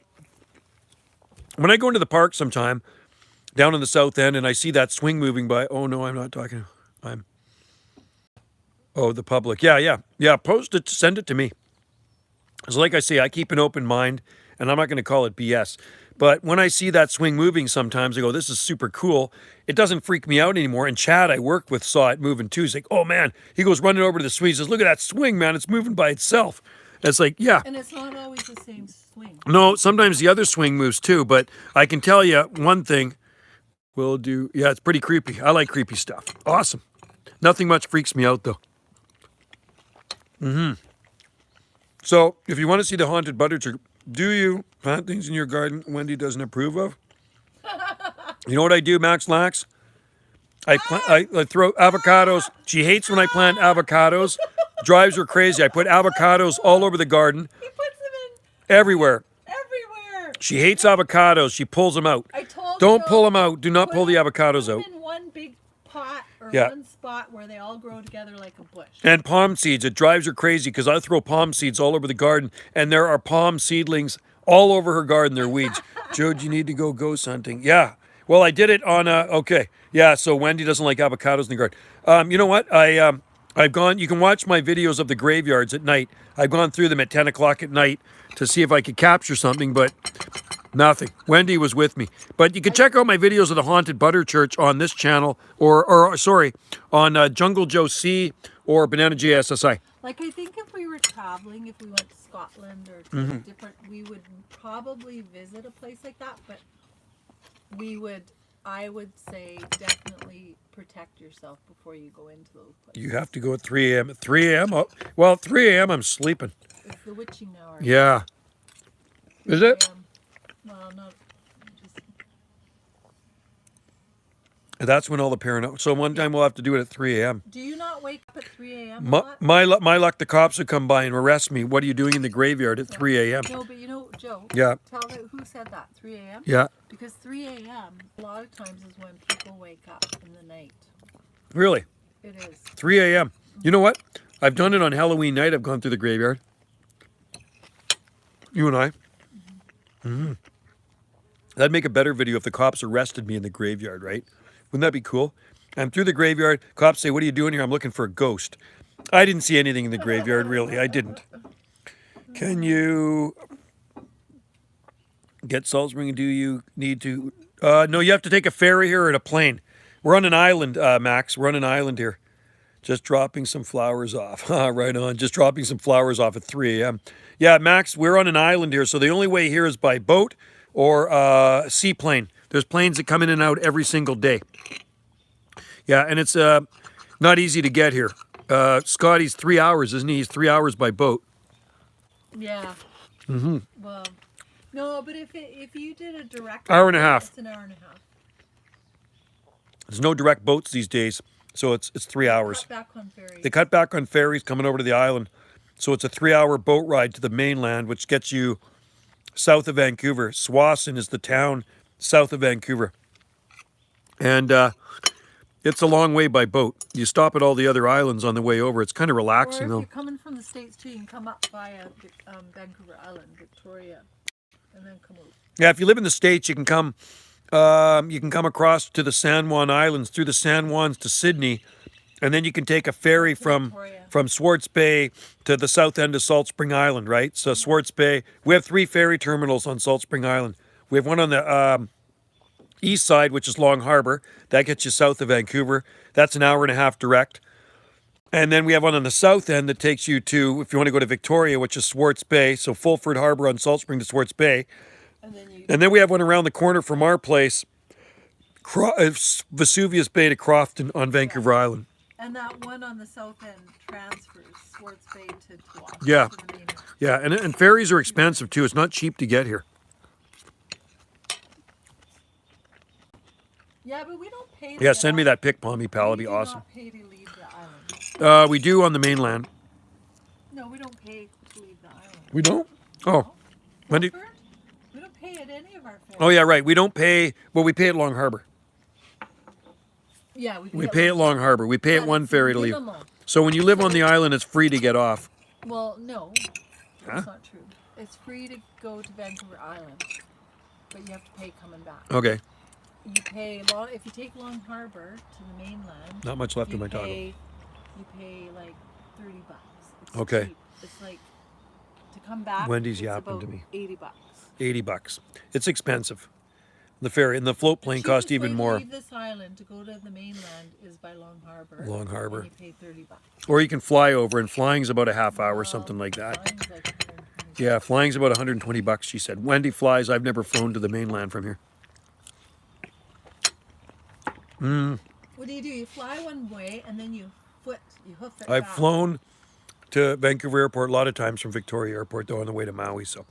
when I go into the park sometime, down in the south end, and I see that swing moving by, oh no, I'm not talking. Oh, the public. Yeah. Post it, send it to me. So like I say, I keep an open mind, and I'm not going to call it BS. But when I see that swing moving sometimes, I go, this is super cool. It doesn't freak me out anymore. And Chad, I worked with, saw it moving too. He's like, oh man. He goes running over to the swing. He says, look at that swing, man. It's moving by itself. And it's like, yeah. And it's not always the same swing. No, sometimes the other swing moves too. But I can tell you one thing. Yeah, it's pretty creepy. I like creepy stuff. Awesome. Nothing much freaks me out though. So, if you want to see the haunted butter church, do you plant things in your garden Wendy doesn't approve of? You know what I do, Max Lax? I throw avocados. She hates when I plant avocados. Drives her crazy. I put avocados all over the garden, He puts them in everywhere. everywhere. She hates avocados. She pulls them out. I told Don't Joe, pull them out. Do not put pull the them- avocados put out. them in one big pot or Yeah. one spot where they all grow together like a bush. And palm seeds. It drives her crazy because I throw palm seeds all over the garden, and there are palm seedlings all over her garden. They're weeds. Joe, do you need to go ghost hunting? Yeah. Well, I did it on okay. Yeah, so Wendy doesn't like avocados in the garden. You know what? I've gone, you can watch my videos of the graveyards at night. I've gone through them at 10 o'clock at night to see if I could capture something, but nothing. Wendy was with me. But you can check out my videos of the Haunted Butter Church on this channel, or sorry, on Jungle Joe C or Banana JSSI. Like, I think if we were traveling, if we went to Scotland or to different, we would probably visit a place like that, but I would say definitely protect yourself before you go into those places. You have to go at 3 a.m. At 3 a.m.? Oh, well, at 3 a.m. I'm sleeping. It's the witching hour. Yeah. Is it? Well, not just. That's when all the paranoia. So one time we'll have to do it at 3 a.m. Do you not wake up at 3 a.m. a My, lot? my luck, the cops would come by and arrest me. What are you doing in the graveyard at 3 a.m.? No, but you know, Joe. Yeah. Tell me who said that. 3 a.m. Yeah. Because 3 a.m. a lot of times is when people wake up in the night. Really? It is. 3 a.m. You know what? I've done it on Halloween night. I've gone through the graveyard. You and I. Mm-hmm. That'd make a better video if the cops arrested me in the graveyard, right? Wouldn't that be cool? I'm through the graveyard. Cops say, what are you doing here? I'm looking for a ghost. I didn't see anything in the graveyard, really. I didn't. Can you get Salt Spring? Do you need to? No, you have to take a ferry here or a plane. We're on an island, Max. We're on an island here. Just dropping some flowers off. Right on. Just dropping some flowers off at 3 a.m. Yeah, Max, we're on an island here, so the only way here is by boat or seaplane. There's planes that come in and out every single day. Yeah, and it's not easy to get here. Scotty's 3 hours, isn't he? He's 3 hours by boat. Yeah. Mm-hmm. Well, no, but if you did a direct Hour and a half. it's an hour and a half. There's no direct boats these days, so it's 3 hours. Cut back on ferries. They cut back on ferries coming over to the island. So it's a 3-hour boat ride to the mainland, which gets you south of Vancouver. Swassen is the town south of Vancouver. And it's a long way by boat. You stop at all the other islands on the way over. It's kind of Or relaxing, if though. you're coming from the States too, you can come up via Vancouver Island, Victoria, and then come out. Yeah, if you live in the States, you can come across to the San Juan Islands, through the San Juans to Sydney, and then you can take a ferry from Swartz Bay to the south end of Salt Spring Island, right? So Swartz Bay, we have 3 ferry terminals on Salt Spring Island. We have one on the east side, which is Long Harbor. That gets you south of Vancouver. That's an hour and a half direct. And then we have one on the south end that takes you to, if you want to go to Victoria, which is Swartz Bay. So Fulford Harbor on Salt Spring to Swartz Bay. And then we have one around the corner from our place, Vesuvius Bay to Crofton on Vancouver Island. And that one on the south end transfers Swartz Bay to Tuaca. Yeah. To the main one. Yeah, and ferries are expensive too. It's not cheap to get here. Yeah, but we don't pay. Yeah, send me that pic, Palmy Pal. It'd be awesome. We do not pay to leave the island. We do on the mainland. No, we don't pay to leave the island. We don't? Oh. When do you- Fulford? We don't pay at any of our ferries. Oh, yeah, right. We don't pay, well, we pay at Long Harbor. Yeah, We pay at Long Harbor. We pay at one ferry to leave. minimal. So when you live on the island, it's free to get off. Well, no, Huh? that's not true. It's free to go to Vancouver Island, but you have to pay coming back. Okay. You pay if you take Long Harbor to the mainland. Not much left you in my toggle. You pay like $30. It's Okay. cheap. It's like to come back. Wendy's it's yapping about to me. $80. $80. It's expensive. The ferry and the float plane cost even more. To leave this island to go to the mainland is by Long Harbor. Long Harbor. And you pay $30. Or you can fly over, and flying's about a half hour, something like that. Flying's like $120. Yeah, flying's about $120, she said. Wendy flies. I've never flown to the mainland from here. What do? You fly one way and then you hoof it I've back. flown to Vancouver Airport a lot of times from Victoria Airport, though, on the way to Maui. So,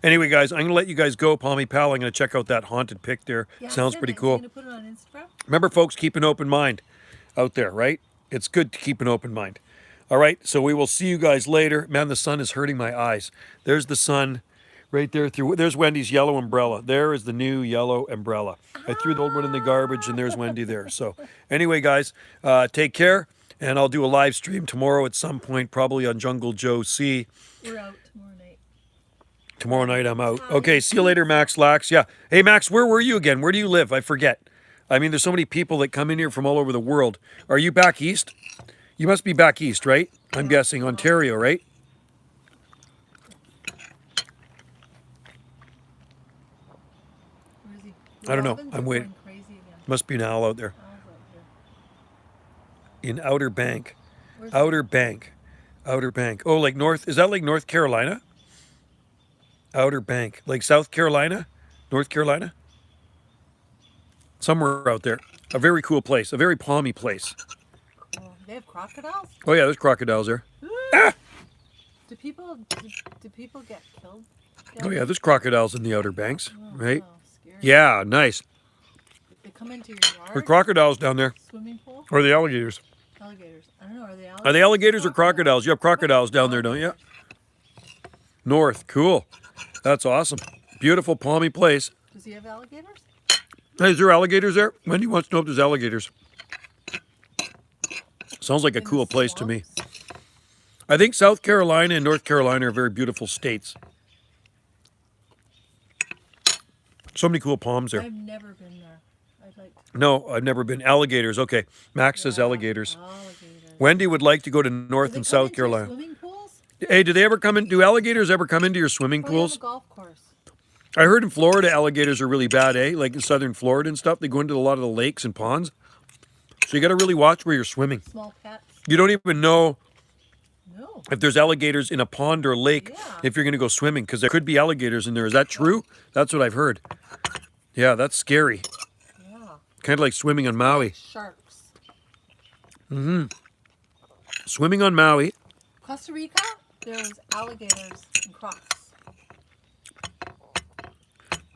anyway, guys, I'm going to let you guys go. Palmy Pal, I'm going to check out that haunted pic there. Yeah, Sounds send pretty it. cool. You're gonna put it on Instagram? Remember, folks, keep an open mind out there, right? It's good to keep an open mind. All right, so we will see you guys later. Man, the sun is hurting my eyes. There's the sun right there. There's Wendy's yellow umbrella. There is the new yellow umbrella. I threw the old one in the garbage, and there's Wendy there. So anyway, guys, take care, and I'll do a live stream tomorrow at some point, probably on Jungle Joe C. We're out tomorrow night. Tomorrow night I'm out. Okay, see you later, Max Lax. Yeah. Hey, Max, where were you again? Where do you live? I forget. I mean, there's so many people that come in here from all over the world. Are you back east? You must be back east, right? I'm guessing Ontario, right? Where is he? I don't know. Robin's I'm going waiting. Crazy again. Must be an owl out there. Owl's out here. In Outer Bank. Where's Outer Bank. Outer Bank. Oh, like North. Is that like North Carolina? Outer Bank. Like South Carolina? North Carolina? Somewhere out there. A very cool place. A very palmy place. Oh, they have crocodiles? Oh, yeah, there's crocodiles there. Do people get killed? Oh, yeah, there's crocodiles in the Outer Banks, right? Oh, scary. Yeah, nice. They come into your There's yard? crocodiles down there. Swimming pool? Or the alligators. Alligators. I don't know. Are they alligators? Are they alligators or crocodiles? You have crocodiles down there, don't you? North. Cool. That's awesome. Beautiful, palmy place. Does he have alligators? Hey, is there alligators there? Wendy wants to know if there's alligators. Sounds like a In the cool place to me. swamps? I think South Carolina and North Carolina are very beautiful states. So many cool palms there. I've never been there. I'd like to. No, I've never been. Alligators. Okay. Max says Yeah, alligators. Alligators. Wendy would like to go to Do North they and come South into your Carolina. Swimming pools? Hey, do they ever come in? Do alligators ever come into your swimming Or they have pools? a golf course. I heard in Florida alligators are really bad, eh? Like in southern Florida and stuff. They go into a lot of the lakes and ponds. So you got to really watch where you're swimming. Small pets. You don't even know No. if there's alligators in a pond or lake Yeah. if you're going to go swimming, because there could be alligators in there. Is that true? That's what I've heard. Yeah, that's scary. Yeah. Kind of like swimming on Maui. Sharks. Swimming on Maui. Costa Rica, there's alligators and crocs.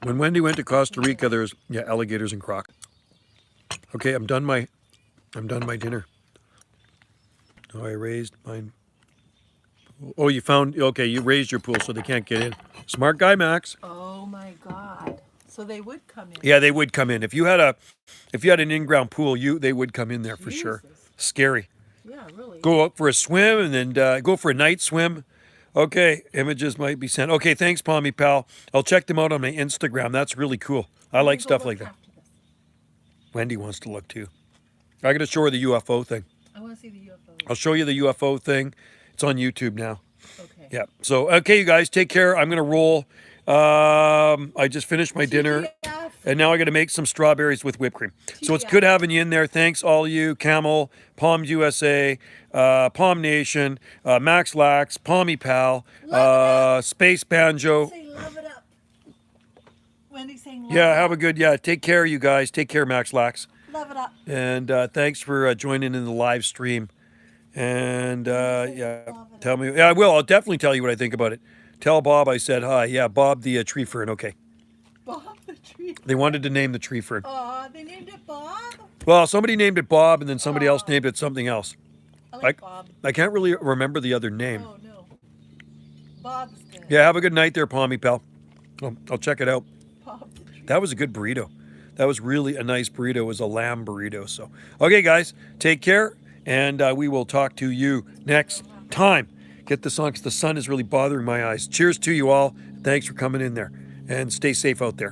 When Wendy went to Costa Rica, there's alligators and croc. Okay, I'm done my dinner. Oh, I raised mine. Oh, you found, okay, you raised your pool so they can't get in. Smart guy, Max. Oh my God. So they would come in. Yeah, they would come in. If you had an in-ground pool, they would come in there for sure. Jesus. Scary. Yeah, really. Go out for a swim and then go for a night swim. Okay, images might be sent. Okay, thanks, Palmy Pal. I'll check them out on my Instagram. That's really cool. I like Go stuff look like that. after this. Wendy wants to look too. I got to show her the UFO thing. I want to see the UFO. I'll show you the UFO thing. It's on YouTube now. Okay. Yeah. So, okay, you guys, take care. I'm going to roll. I just finished my dinner. TGF. And now I got to make some strawberries with whipped cream. So it's TGF. good having you in there. Thanks, all you, Camel, Palms USA, Palm Nation, Max Lax, Palmy Pal, Space Banjo. Say love it up. Wendy's saying love Yeah, it have up. a good, take care, you guys. Take care, Max Lax. Love it up. And thanks for joining in the live stream. And tell me. Yeah, I will. I'll definitely tell you what I think about it. Tell Bob I said hi. Yeah, Bob the tree fern. Okay. Bob the tree. They wanted to name the tree fern. Aw, they named it Bob? Well, somebody named it Bob, and then somebody else named it something else. I like Bob. I can't really remember the other name. Oh, no. Bob's good. Yeah, have a good night there, Palmy Pal. I'll check it out. Bob the tree. That was a good burrito. That was really a nice burrito. It was a lamb burrito. So, okay, guys, take care, and we will talk to you next time. Get this on because the sun is really bothering my eyes. Cheers to you all. Thanks for coming in there, and stay safe out there.